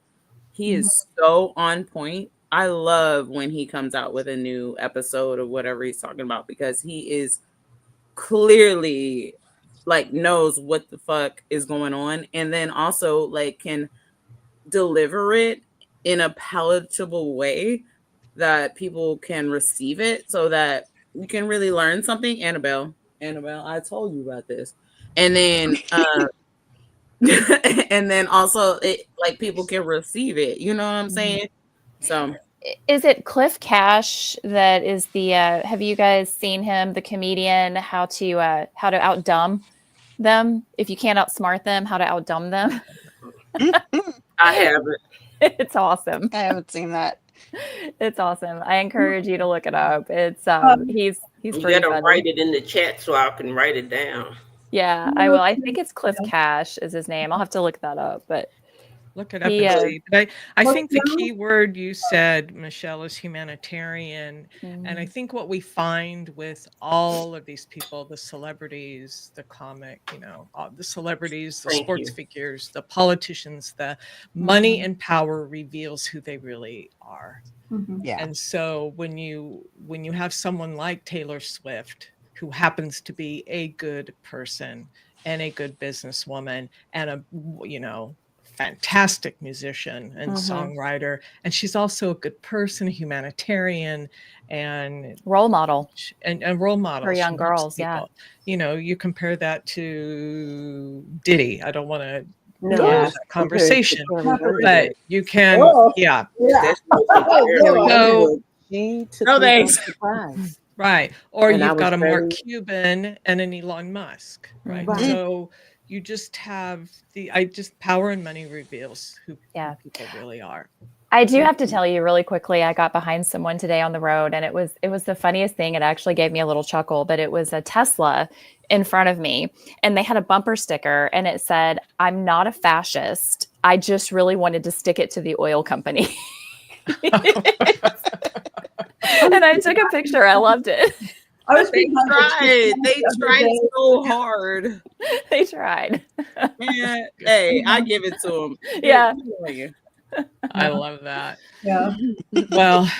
he is so on point. I love when he comes out with a new episode of whatever he's talking about because he is clearly like knows what the fuck is going on, and then also like can deliver it in a palatable way that people can receive it, so that you can really learn something. Annabelle, I told you about this. And then and then also it like people can receive it, you know what I'm saying? So Is it Cliff Cash that is the have you guys seen him, the comedian, how to outdumb them? If you can't outsmart them, how to outdumb them? I haven't. It's awesome. I haven't seen that. It's awesome. I encourage you to look it up. It's he's You pretty gotta funny. write it in the chat so I can write it down. Yeah, I will. I think it's Cliff Cash is his name. I'll have to look that up, but Look it up He, and uh, see. But I Well, think the Joe- key word you said, Michelle, is humanitarian. And I think what we find with all of these people, the celebrities, the comic, the celebrities, the Thank sports you. figures, the politicians, the money and power reveals who they really are. Yeah. And so when you have someone like Taylor Swift, who happens to be a good person and a good businesswoman and a fantastic musician and songwriter, and she's also a good person, a humanitarian, and role model and role model for young She helps girls. Yeah. people. You compare that to Diddy. I don't want to No, go into Yeah. that conversation, But but you can, Oh. yeah, That's So- she took No, me by thanks. surprise. right. Or And I you've got was a Mark very- Cuban and an Elon Musk, right? Right. So you just have power and money reveals who Yeah. people really are. I do have to tell you really quickly, I got behind someone today on the road, and it was the funniest thing. It actually gave me a little chuckle, but it was a Tesla in front of me, and they had a bumper sticker, and it said, "I'm not a fascist. I just really wanted to stick it to the oil company." And I took a picture. I loved it. I was they behind the tried. two They the other tried day. so hard. They tried. Man, hey, I give it to them. Yeah. I love that. Yeah. Well,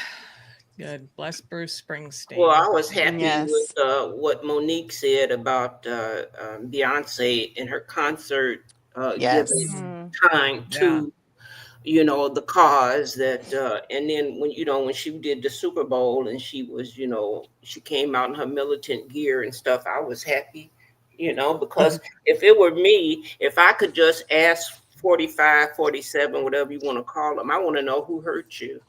good. Bless Bruce Springsteen. Well, I was happy Yes. with what Monique said about Beyonce in her concert, Yes. giving time to, the cause that, and then when she did the Super Bowl and she was, she came out in her militant gear and stuff, I was happy, because if it were me, if I could just ask 45, 47, whatever you want to call them, I want to know who hurt you.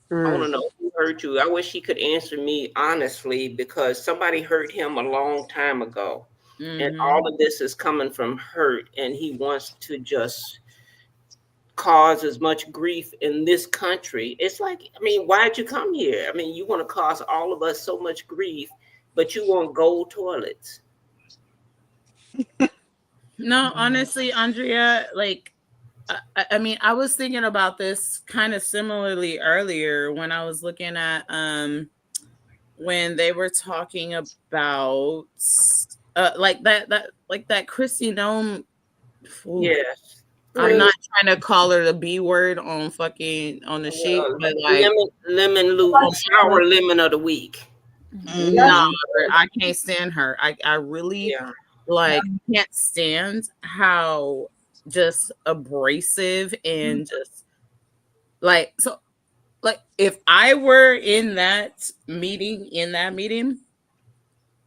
I want to know who hurt you. I wish he could answer me honestly, because somebody hurt him a long time ago. And all of this is coming from hurt, and he wants to just cause as much grief in this country. It's like, why'd you come here? You want to cause all of us so much grief, but you want gold toilets. No, honestly, Andrea, like, I was thinking about this kind of similarly earlier when I was looking at when they were talking about like that Chrissy Nome. Yes. I'm not trying to call her the B word on the sheet, but like sour lemon of the week. No, I can't stand her. I really can't stand how just abrasive and just like if I were in that meeting,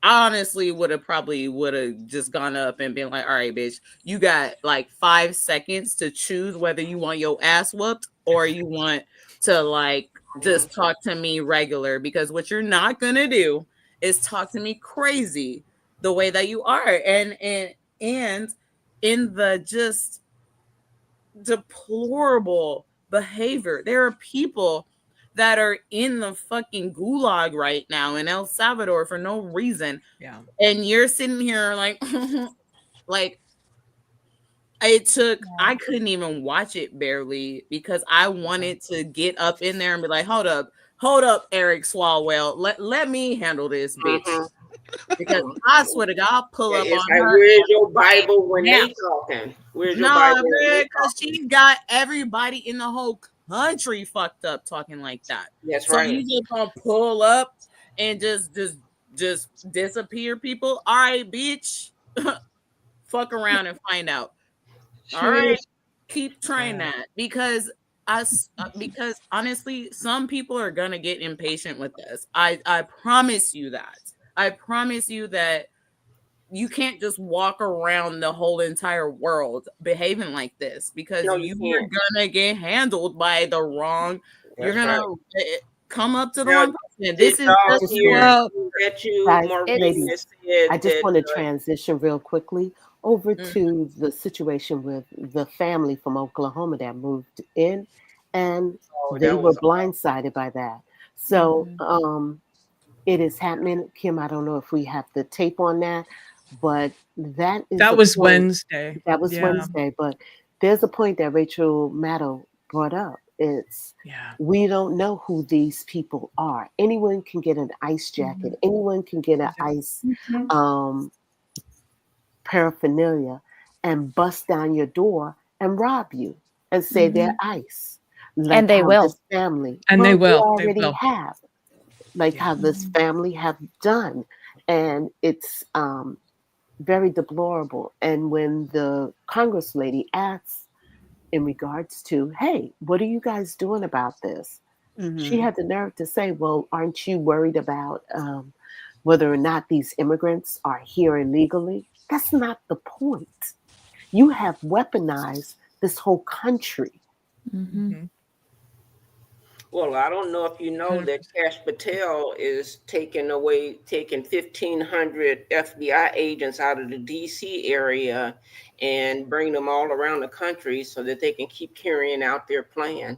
I honestly would have just gone up and been like, all right, bitch, you got like 5 seconds to choose whether you want your ass whooped or you want to like just talk to me regular, because what you're not gonna do is talk to me crazy the way that you are. And in the just deplorable behavior, there are people that are in the fucking gulag right now in El Salvador for no reason. Yeah. And you're sitting here like, like I couldn't even watch it barely because I wanted to get up in there and be like, hold up, Eric Swalwell. Let me handle this, bitch. Because I swear to God, I'll pull up on her. Where's your Bible when they talking? Where's your Bible? Because she got everybody in the whole country fucked up talking like that. That's so right. You just gonna pull up and just disappear people? All right, bitch. fuck around and find out. All She right, is- keep trying that because because honestly, some people are gonna get impatient with this. I promise you that. I promise you that you can't just walk around the whole entire world behaving like this because No, you you're can't. gonna get handled by the wrong. You're That's gonna right. come up to the Now, wrong person. did This is y'all just hear Well, that you, Guys, Maureen, ladies, said I just that want to transition real quickly over Mm. to the situation with the family from Oklahoma that moved in, and oh, they that were was blindsided by that. So Mhm. it is happening. Kim, I don't know if we have the tape on that, but that is that a was point. Wednesday. That was Yeah. Wednesday, but there's a point that Rachel Maddow brought up. It's Yeah. we don't know who these people are. Anyone can get an ice jacket. Anyone can get an Yeah. ice Mhm. um, paraphernalia and bust down your door and rob you and say they're ice. Like And they how will. this family, And they well, will. They already will. have. Like Yeah. how this family have done, and it's very deplorable. And when the Congress lady asks in regards to, hey, what are you guys doing about this? She Mhm. had the nerve to say, well, aren't you worried about whether or not these immigrants are here illegally? That's not the point. You have weaponized this whole country. Mhm. Mhm. well, I don't know if you know that 100%. Cash Patel is taking 1,500 FBI agents out of the DC area and bring them all around the country so that they can keep carrying out their plan.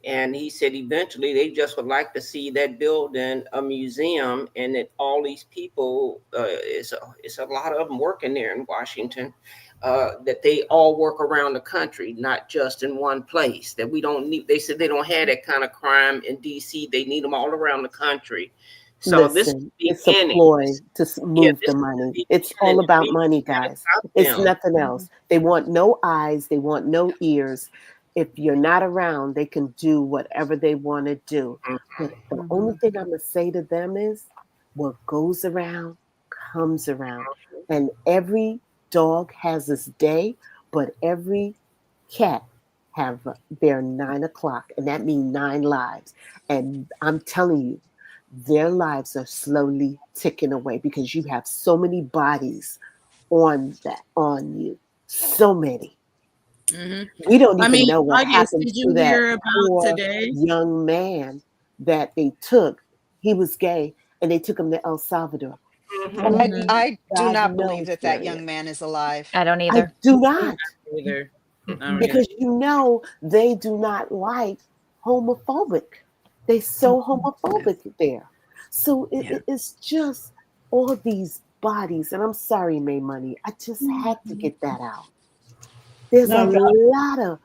And he said eventually they just would like to see that building a museum, and that all these people, it's a lot of them working there in Washington, that they all work around the country, not just in one place. That we don't need. They said they don't have that kind of crime in DC. They need them all around the country. So this is Listen, the it's a beginning. ploy to Yeah, move this the is money. the It's beginning. all The about media money, gotta guys. stop It's them. nothing else. They want no eyes, they want no ears. If you're not around, they can do whatever they want to do. But the only thing I'm going to say to them is what goes around comes around. And every dog has its day, but every cat have their 9 o'clock, and that means 9 lives. And I'm telling you, their lives are slowly ticking away because you have so many bodies on you, so many. Mhm. We don't I even mean, know what August, happened did to you that hear about poor today? young man that they took. He was gay, and they took him to El Salvador. Only I do God not believe knows that where that he is. young man is alive. I don't I either. do not, Either. I don't either. because you know they do not like homophobic. They so homophobic there. So Yeah. it's just all these bodies, and I'm sorry, May Money. I just had to get that out. There's a No, God. lot of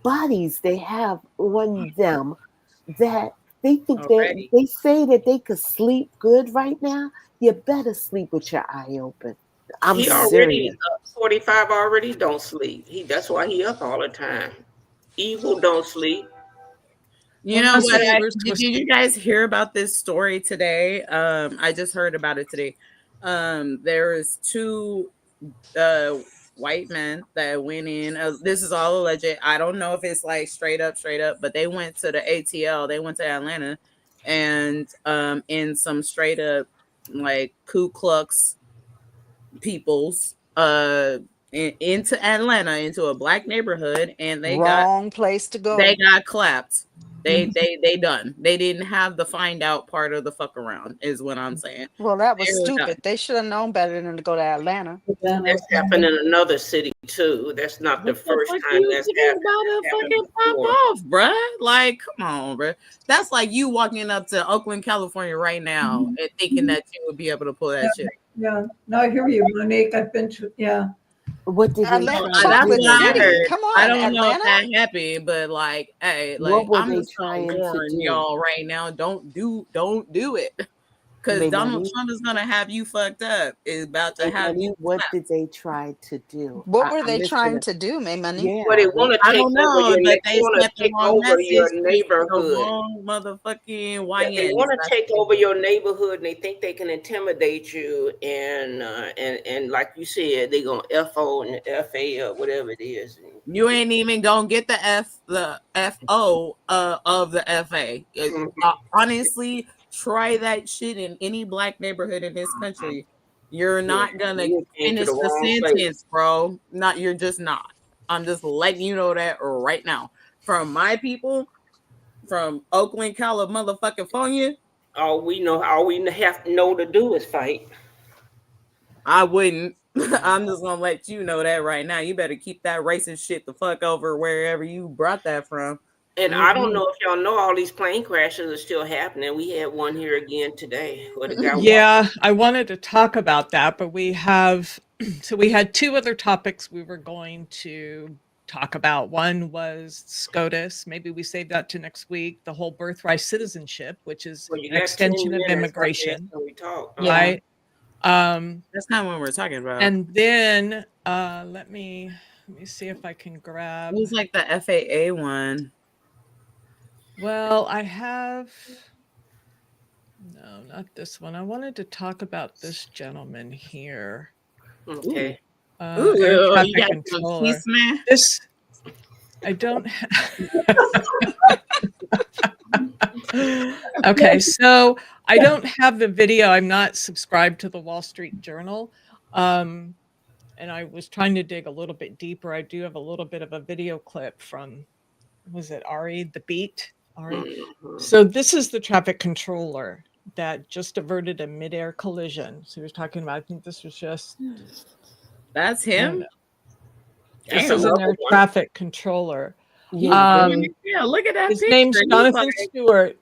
bodies they have on them that they think Already. they say that they could sleep good right now. You better sleep with your eye open. I'm He already serious. 45 already don't sleep. That's why he up all the time. Evil don't sleep. You Well, know that's what? what we're Did supposed to. you guys hear about this story today? I just heard about it today. There was two white men that went in. This is all alleged. I don't know if it's like straight up, but they went to the ATL. They went to Atlanta, and in some straight up like Ku Klux peoples into Atlanta, into a black neighborhood, and Wrong place to go. they got clapped. They done. They didn't have the find out part of the fuck around, is what I'm saying. Well, that was They were done. stupid. They should have known better than to go to Atlanta. That's happened in another city too. That's not the What the first fuck time you that's you happened. about to It's happened fucking pop before. off, bruh? Like, come on, bruh. That's like you walking up to Oakland, California right now and thinking that you would be able to pull that shit. Yeah. No, I hear you, Monique. I've been to, yeah. What did they Atlanta, try to That's Chocolate do? what I City. heard. Come I on, don't know if Atlanta. that happened, but like, hey, What like were I'm they just gonna trying to warn do? y'all right now. Don't do it. Because May Donald Money, Trump is gonna have you fucked up. Is about to May have Money, you what slapped. did they try to do? What were I they missed trying it. to do, May Money? Yeah, Well, they want to I take don't over know, your. but They they want sent to the take wrong over your message to the neighborhood. wrong motherfucking Yeah, they YNs. want to That's take what over they your neighborhood, and they think they can intimidate you. And like you said, they gonna FO and FA or whatever it is. You ain't even gonna get the FO of the FA. Honestly, try that shit in any black neighborhood in this country. You're not gonna You came to finish the the wrong place. sentence, bro. You're just not. I'm just letting you know that right now. From my people, from Oakland, California, All we have to know to do is fight. I wouldn't. I'm just gonna let you know that right now. You better keep that racist shit the fuck over wherever you brought that from. And I don't know if y'all know, all these plane crashes are still happening. We had one here again today where the guy Yeah, I wanted to talk about that, but we have so we had two other topics we were going to talk about. One was SCOTUS. Maybe we save that to next week. The whole birthright citizenship, which is Well, you an got 10 extension of minutes, I guess, immigration, till we talk. right? That's not what we're talking about. And then let me see if I can grab. It was like the FAA one. Well, I have. No, not this one. I wanted to talk about this gentleman here. Okay. Ooh, Air you traffic got some controller. peace, man? This I don't. Okay, so I don't have the video. I'm not subscribed to the Wall Street Journal. And I was trying to dig a little bit deeper. I do have a little bit of a video clip from, was it Ari the Beat? Ari. So this is the traffic controller that just averted a midair collision. So he was talking about, I think this was just. That's him? This Damn. is an air traffic controller. Yeah, look at that His picture. name's He's Jonathan like- Stewart.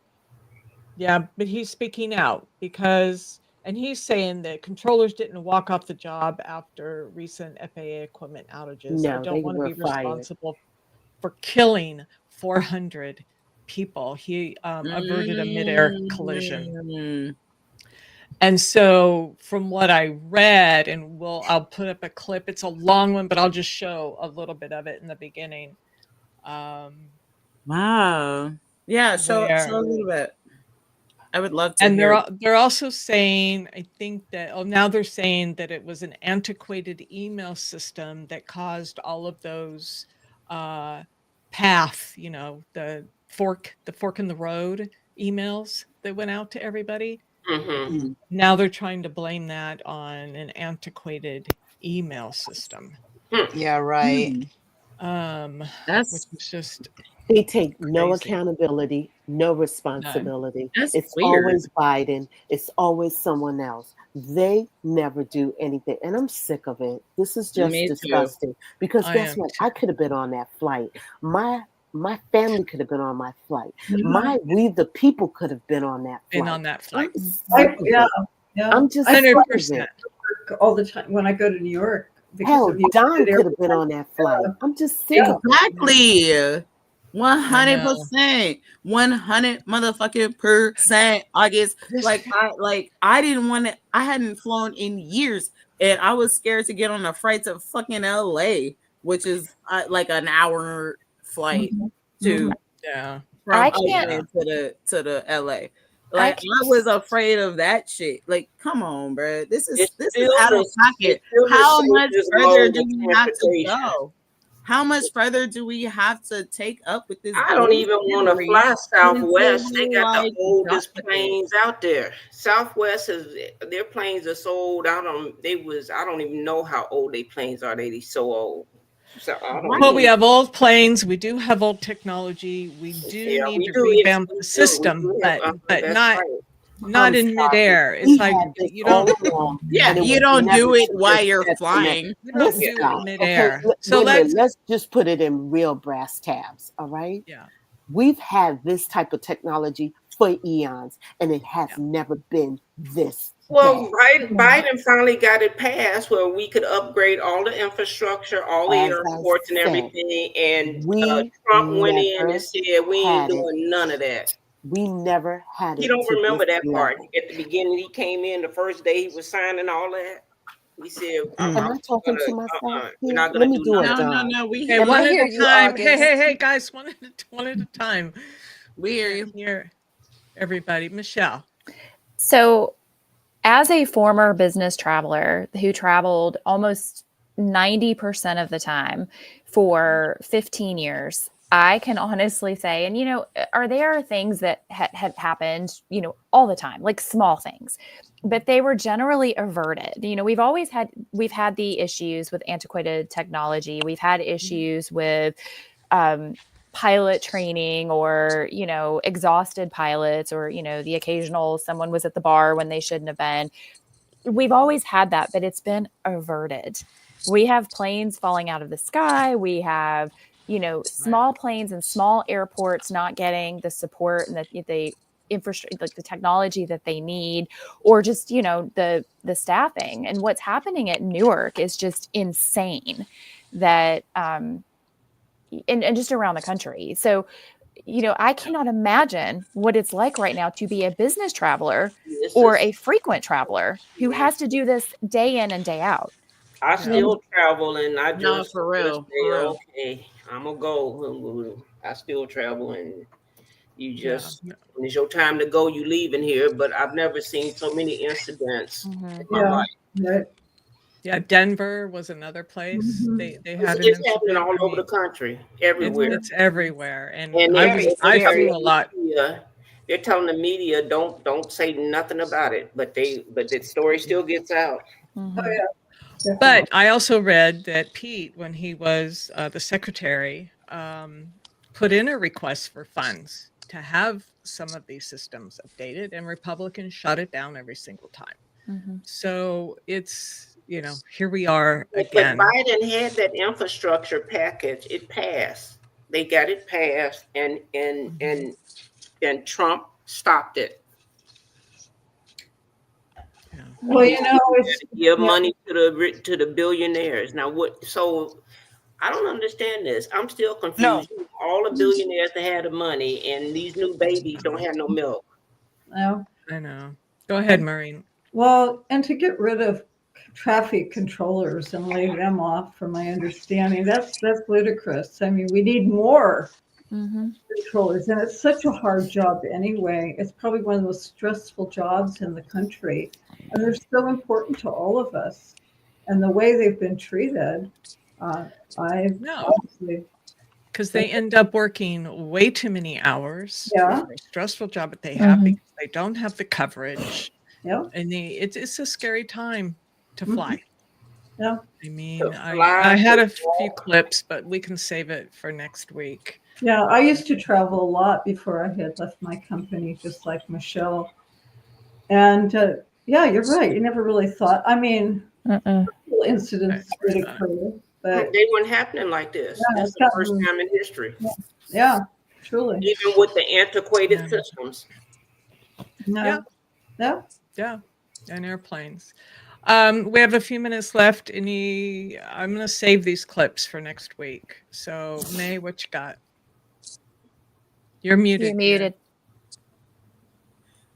Yeah, but he's speaking out because, and he's saying that controllers didn't walk off the job after recent FAA equipment outages. No, I they don't want to were be fired. responsible for killing 400 people. He averted a midair collision. And so from what I read, and I'll put up a clip, it's a long one, but I'll just show a little bit of it in the beginning. Wow. Yeah, show where- a little bit. I would love to And hear. they're also saying, I think that now they're saying that it was an antiquated email system that caused all of those path, the fork in the road emails that went out to everybody. Mm-hmm. Now they're trying to blame that on an antiquated email system. Yeah, right. That's which is just They take no crazy. accountability, no responsibility. That's It's weird. always Biden. It's always someone else. They never do anything. And I'm sick of it. This is just Me too. disgusting. Because I guess am what? too. I could have been on that flight. My family could have been on my flight. Mhm. We the people could have been on that flight. been on that flight. I'm sick of Yeah, it. yeah. I'm just sick of 100%. it. All the time when I go to New York. because Hell, of you. Don could have been on that flight. I'm just sick of it. Exactly. 100%. 100 motherfucking percent. August. I didn't want to, I hadn't flown in years and I was scared to get on a flight to fucking LA, which is like an hour flight to Yeah. from I can't- Oakland to the LA. Like I was afraid of that shit. Like, come on, bro. This is out of pocket. How much further do we have to go? How much further do we have to take up with this? I don't even want to fly Southwest. They got like, the oldest planes out there. Southwest their planes are so old. I don't even know how old their planes are. They so old. So I don't Well, we have old planes. We do have old technology. We do need to revamp the system, but not in midair. It's like you don't. Yeah, you don't do it while you're flying. You don't do it in midair. So let's just put it in real brass tabs. All right. Yeah. We've had this type of technology for eons, and it has never been this. Well, Biden finally got it passed where we could upgrade all the infrastructure, all the airports and everything. And Trump went in and said, we ain't doing none of that. We never had You it don't to remember this that part. level. At the beginning, he came in the first day he was signing all that. He said, Am I talking to myself we're here? not Let gonna me do do a nothing. Don. We Okay, hear one I at hear a you, time. Hey, August. guys, one at a time. we hear you. Hear everybody. Michelle. So, as a former business traveler who traveled almost 90% of the time for 15 years, I can honestly say, and there are things that have happened, all the time, like small things, but they were generally averted. We've had the issues with antiquated technology. We've had issues with pilot training, or exhausted pilots, or the occasional someone was at the bar when they shouldn't have been. We've always had that, but it's been averted. We have planes falling out of the sky. We have small planes and small airports not getting the support and the infrastructure, like the technology that they need, or just the staffing. And what's happening at Newark is just insane. That and just around the country. So, I cannot imagine what it's like right now to be a business traveler or a frequent traveler who has to do this day in and day out. I still travel, and I No, just for real, say, for real. okay, I'm gonna go. I still travel, and you just Yeah. when it's your time to go, you leaving here. But I've never seen so many incidents in my life. Right. Yeah, Denver was another place. They had an It's happening incident. all I over the mean, country, everywhere. it's everywhere. And And I Very, flew very. a lot. they're telling the media don't say nothing about it, but the story still gets out. Oh, yeah. Definitely. But I also read that Pete, when he was the secretary, put in a request for funds to have some of these systems updated, and Republicans shut it down every single time. So it's, here we are again. But Biden had that infrastructure package. It passed. They got it passed, and Trump stopped it. Well, it's Give money to the billionaires. Now what? So I don't understand this. I'm still confused. No. All the billionaires that had the money, and these new babies don't have no milk. no. I know. Go ahead, Maureen. Well, and to get rid of traffic controllers and lay them off, from my understanding, that's ludicrous. I mean, we need more controllers, and it's such a hard job anyway. It's probably one of the most stressful jobs in the country, and they're so important to all of us. And the way they've been treated, obviously, because they end up working way too many hours. Yeah. For a stressful job that they have because they don't have the coverage. Yeah. And it's a scary time to fly. Yeah. I mean, I had a few clips, but we can save it for next week. Yeah, I used to travel a lot before I had left my company, just like Michelle. And yeah, you're right. You never really thought. I mean, incidents would occur, but they weren't happening like this. Yeah, This is the first time in history. Yeah, truly. Even with the antiquated systems. No. Yeah, and airplanes. We have a few minutes left. I'm going to save these clips for next week. So, May, what you got? You're muted. You're muted.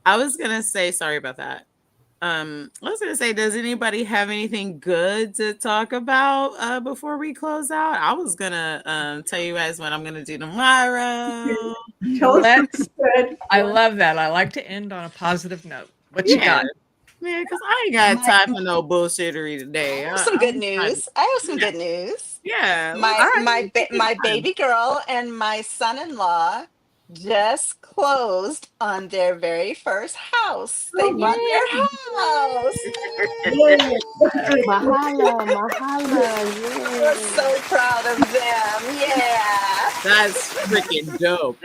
I was gonna say, sorry about that. I was gonna say, does anybody have anything good to talk about before we close out? I was gonna tell you guys what I'm gonna do tomorrow. I love that. I like to end on a positive note. What you got? Man, because I ain't got time for no bullshittery today. I have some good news. Yeah. My baby girl and my son-in-law just closed on their very first house. They bought their house. Mahala. We're so proud of them. Yeah. That's freaking dope.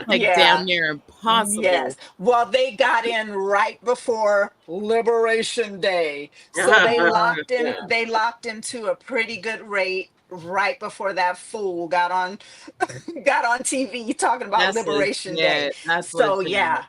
Like damn near impossible. Yes. Well, they got in right before Liberation Day. So they locked in, they locked into a pretty good rate right before that fool got on TV talking about Liberation Day. That's so yeah.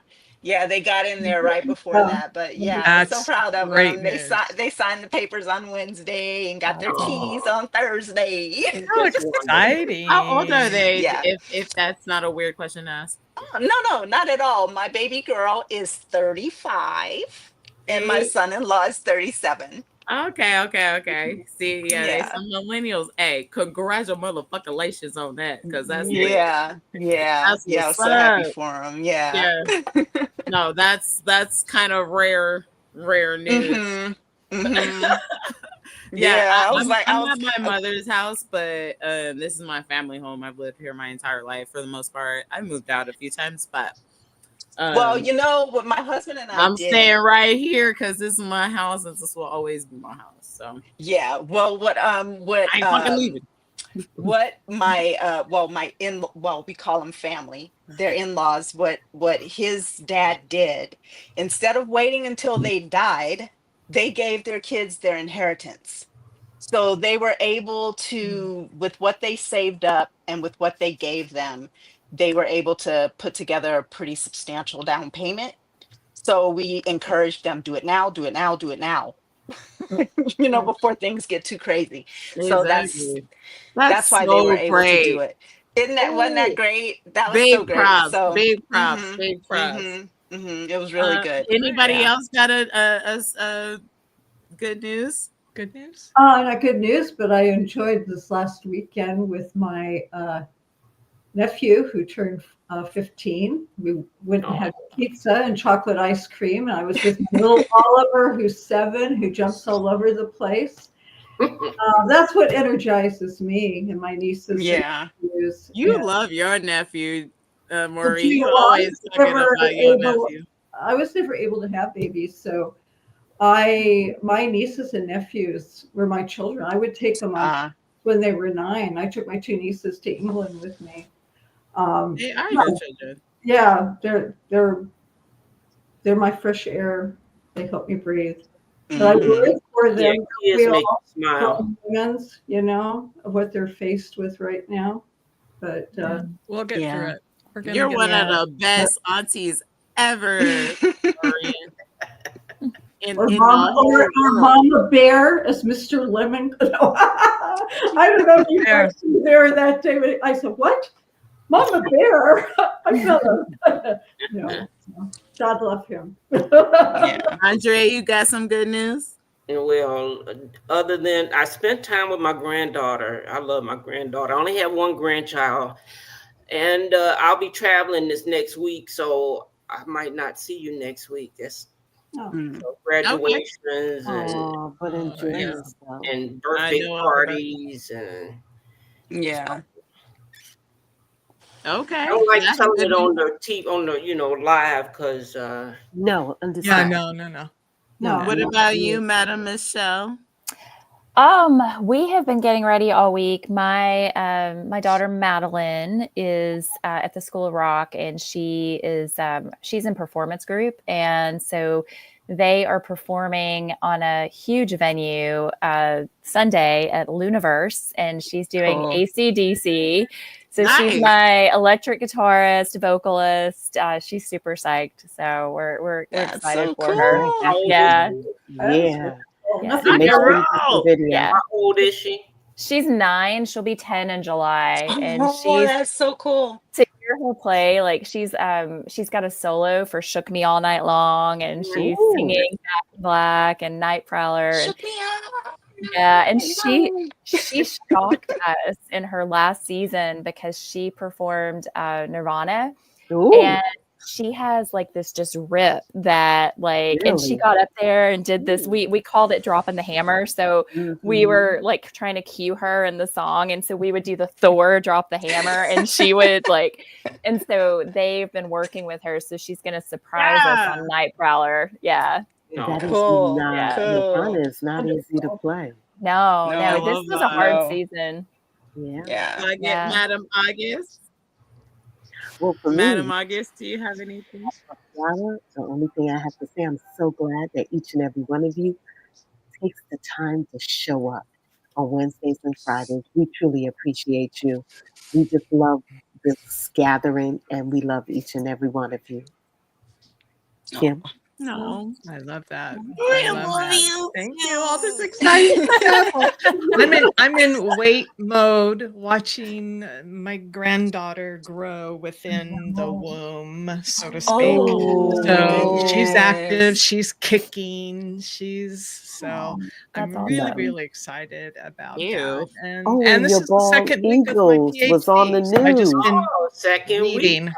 Yeah, they got in there right before Yeah. that. But yeah, I was so That's proud of great them. news. They signed the papers on Wednesday and got their keys Oh, on Thursday. How that's wonderful. How old are exciting. they? Yeah. If that's not a weird question to ask. Oh, no, not at all. My baby girl is 35 and my See? son-in-law is 37. Okay. See, yeah, they Yeah. some millennials. Hey, congratulations on that, because that's great. Yeah. That's I was what's so happy up. for him. Yeah. Yeah. No, that's kind of rare news. Mhm. Yeah, Yeah, I was like, I'm at my mother's house, but this is my family home. I've lived here my entire life for the most part. I moved out a few times, but well, you know what my husband and I I'm did. staying right here because this is my house, and this will always be my house. So Yeah. Well, what I ain't fucking leaving. what my we call them family, their in-laws, what his dad did, instead of waiting until they died, they gave their kids their inheritance. So they were able to, with what they saved up and with what they gave them, they were able to put together a pretty substantial down payment. So we encouraged them, do it now, do it now, do it now. Before things get too crazy. So Exactly. that's why they were so able to do great. it. Wasn't that great? That was so Big great. props. So Big props. mhm, Big props. it was really good. Anybody Yeah. else got a good news? Good news? Not good news, but I enjoyed this last weekend with my nephew who turned 15. We went and had pizza and chocolate ice cream. And I was with my little Oliver, who's 7, who jumps all over the place. That's what energizes me and my nieces. Yeah. And nephews. You Yeah. love your nephew, Well, Maureen. do you You know, always talking about your nephew. I was never able to have babies, so my nieces and nephews were my children. I would take them on when they were 9. I took my 2 nieces to England with me. They are your children. Yeah, they're my fresh air. They help me breathe. But I worry for them. Yeah, kids make you smile. Humans, of what they're faced with right now. But we'll get through it. You're one of the best aunties ever, Maureen. Or Mama Bear as Mr. Lemon. I don't know if you guys were there that day, but I said, "What? Mama Bear?" I felt God love him. Andre, you got some good news? Well, other than I spent time with my granddaughter. I love my granddaughter. I only have one grandchild. And I'll be traveling this next week, so I might not see you next week. That's graduations and birthday parties and Okay. I don't like telling it on the TV, on the live, because no, understand. No. What about you, Madam Michelle? We have been getting ready all week. My my daughter Madeline is at the School of Rock, and she is she's in performance group, and so they are performing on a huge venue Sunday at Luniverse, and she's doing AC/DC. So she's my electric guitarist, vocalist. She's super psyched. So we're excited for her. Yeah. How old is she? She's 9. She'll be 10 in July, and that's so cool to hear her play. Like she's got a solo for "Shook Me All Night Long," and she's singing "Back in Black" and "Night Prowler." Shook me out. Yeah, and she shocked us in her last season because she performed Nirvana, and she has like this just rip that and she got up there and did this. We called it dropping the hammer. So we were like trying to cue her in the song. And so we would do the Thor drop the hammer, and she would and so they've been working with her. So she's going to surprise us on Night Prowler. Yeah. That is Nirvana is not easy to play. No, this was a hard season. Yeah. Madam August. Well, for Madam me, August, do you have anything? The only thing I have to say, I'm so glad that each and every one of you takes the time to show up on Wednesdays and Fridays. We truly appreciate you. We just love this gathering, and we love each and every one of you. Kim. No. I love that. I love love that. you. Thank you. All this exciting stuff. I'm in wait mode, watching my granddaughter grow within the womb, so to speak. Oh, So she's active, goodness. she's kicking, so I'm That's really, awesome. really excited about Ew. that. Oh, And this your is the bald second week of my eagles was on the PhD. So I just news. been Oh, second week. reading.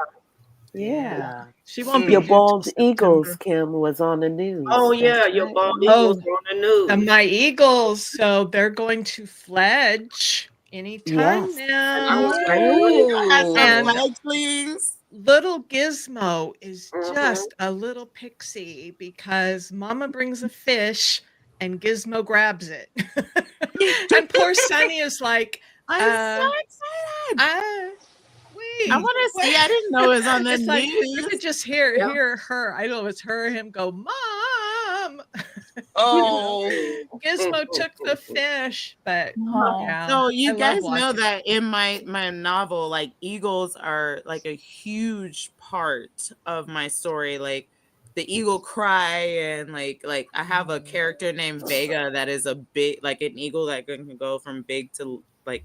Yeah. She won't be Your due till bald eagles, September. Kim, was on the news. Oh yeah, That's your right. bald Oh, eagles on the news. and my Eagles, so they're going to fledge anytime Yes. now. Has some And fledglings. little Gizmo is Mhm. just a little pixie because Mama brings a fish and Gizmo grabs it. And poor Sunny is like, I'm so excited. wait. I want to see. I didn't know it was on the It's like you news. could just hear Yeah. her. I don't know, it's her or him go, Mom. Oh. Gizmo took the fish, but Aw. yeah. So you I love guys know watching. that in my novel, like eagles are like a huge part of my story. Like the eagle cry, and like I have a character named Vega that is a big, like an eagle that can go from big to like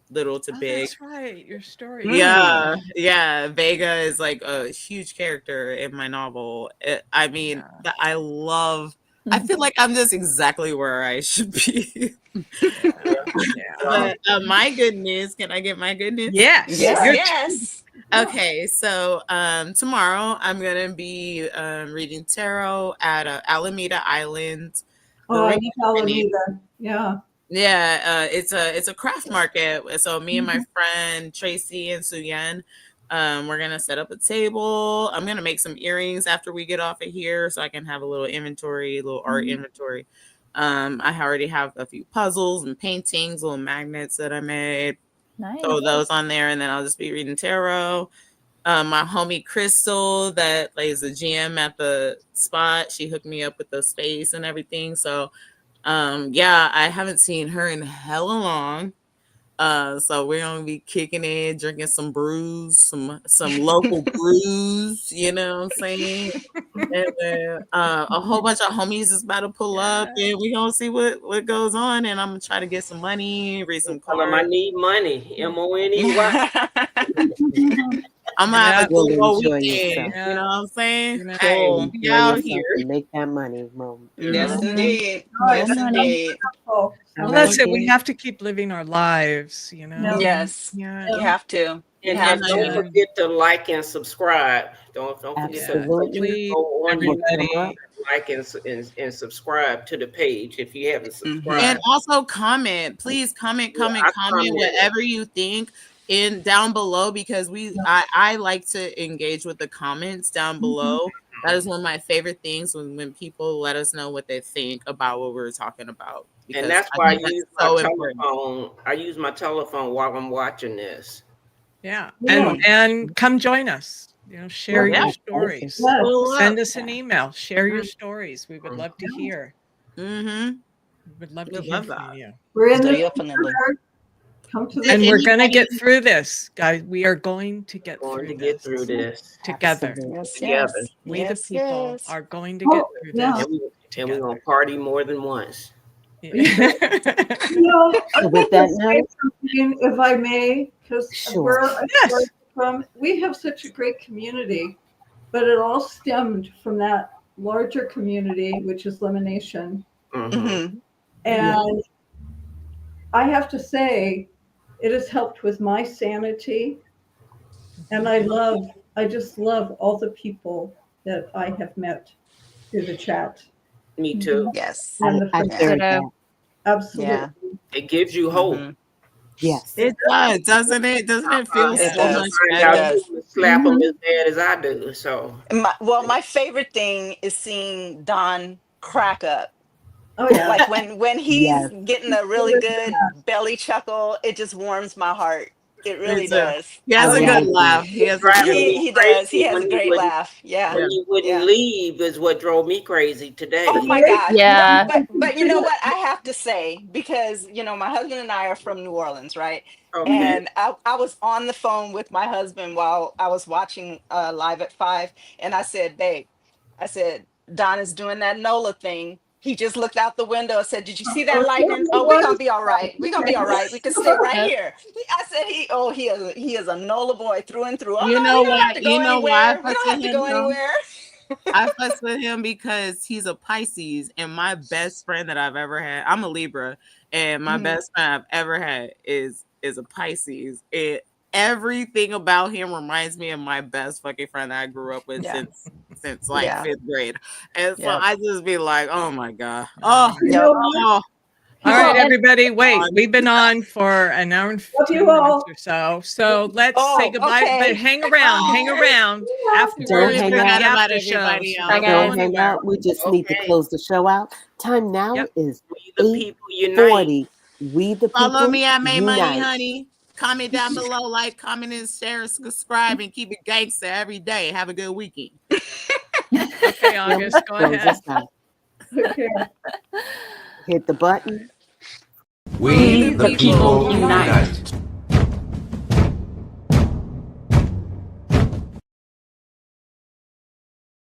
little to Oh, big. that's right. Your story. Yeah, Vega is like a huge character in my novel. I mean, I love. I feel like I'm just exactly where I should be. But my good news. Can I get my good news? Yes. Yes. Okay, so tomorrow I'm gonna be reading tarot at Alameda Island. Oh, Lorraine Alameda. Yeah. Yeah, it's a craft market. So me and my friend Tracy and Suyen, we're gonna set up a table. I'm gonna make some earrings after we get off of here, so I can have a little inventory, a little art inventory. I already have a few puzzles and paintings, little magnets that I made. Nice. Throw those on there, and then I'll just be reading tarot. My homie Crystal, that plays the GM at the spot, she hooked me up with the space and everything. So yeah, I haven't seen her in hella long. So we're gonna be kicking it, drinking some brews, some local brews, you know what I'm saying? And then a whole bunch of homies is about to pull up, and we gonna see what goes on. And I'm gonna try to get some money, read some Tell them I cards. need money. MONEY. I'm gonna have a You'll good old enjoy weekend. yourself. You know what I'm saying? Cool. Hey, Enjoy we out yourself here. and make that money, Mom. Yes, indeed. Oh, Yes, it's indeed. wonderful. Well, that's it. We have to keep living our lives, you know. Yes. Yeah. You have to. You And have don't to. forget to like and subscribe. Don't forget to Absolutely. go on YouTube, Everybody. like and subscribe to the page if you haven't subscribed. And also comment. Please comment I comment. whatever you think in down below, because I like to engage with the comments down below. That is one of my favorite things, when people let us know what they think about what we're talking about. And that's why I think use that's my so important. telephone. I use my telephone while I'm watching this. Yeah. Yeah. And come join us. You know, share Yeah. your stories. Yes. Pull up. Send us an email. Share your stories. We would love to hear. Mm-hmm. We would love to We'd hear love from that. you. We're in this Definitely. together. Come to the And we're going to Anybody- get through this, guys. We are going to get Going through to get this through this together. Absolutely. Yes, together. yes. We Yes, the people yes. are going to get Oh, through yeah. this. And we're gonna party more than once. You know, So with that note, something, if I may, because Sure. where I Yes. started from, we have such a great community, but it all stemmed from that larger community, which is Lemonation. Mhm. And I have to say, it has helped with my sanity. And I just love all the people that I have met through the chat. Me too. Yes. And the I friends. third that. Absolutely. Yeah. It gives you hope. Mhm. Yes. It does, doesn't it? Doesn't it feel It so does. much It Find out better? does. you can slap them as bad as I do. So My favorite thing is seeing Don crack up. Oh, yeah. Like when he's Yes. getting a really good belly chuckle, it just warms my heart. It really Me too. does. He has I a love good it. laugh. He has a Driving good me He does. He crazy has when a he great wouldn't- laugh. Yeah. when you wouldn't Yeah. leave is what drove me crazy today. Oh my gosh. Yeah. But you know what I have to say, because my husband and I are from New Orleans, right? Okay. And I was on the phone with my husband while I was watching Live at 5, and I said, babe, I said, Don is doing that NOLA thing. He just looked out the window and said, "Did you see that lightning? Oh, we're gonna be all right. We're gonna be all right. We can stay right here." I said, he is a NOLA boy through and through. Oh, You no, know we don't have why? to go You know anywhere. why I We fuss don't have with to him go though? anywhere. I fuss with him because he's a Pisces, and my best friend that I've ever had, I'm a Libra, and my Mhm. best friend I've ever had is a Pisces. Everything about him reminds me of my best fucking friend that I grew up with Yeah. since like Yeah. 5th grade. And so Yep. I just be like, oh my God. Oh, Yep. oh. All right, Well, everybody, wait. We've been on for an hour and Love 15 you minutes all. or so. So let's say Oh, goodbye. okay. But hang around. Don't Afterwards, hang we have out. the Forgot about after show. everybody So else. Bye, don't guys. go Don't hang anywhere. out. We just need to Okay. close the show out. Time now Yep. is We the people unite. 8:40. We the Follow people me at May Money, unite. honey. Comment down below, like, comment, and share, subscribe, and keep it gangster every day. Have a good weekend. Okay, Now August, go close ahead. us out. Okay. Hit the button. We the people unite.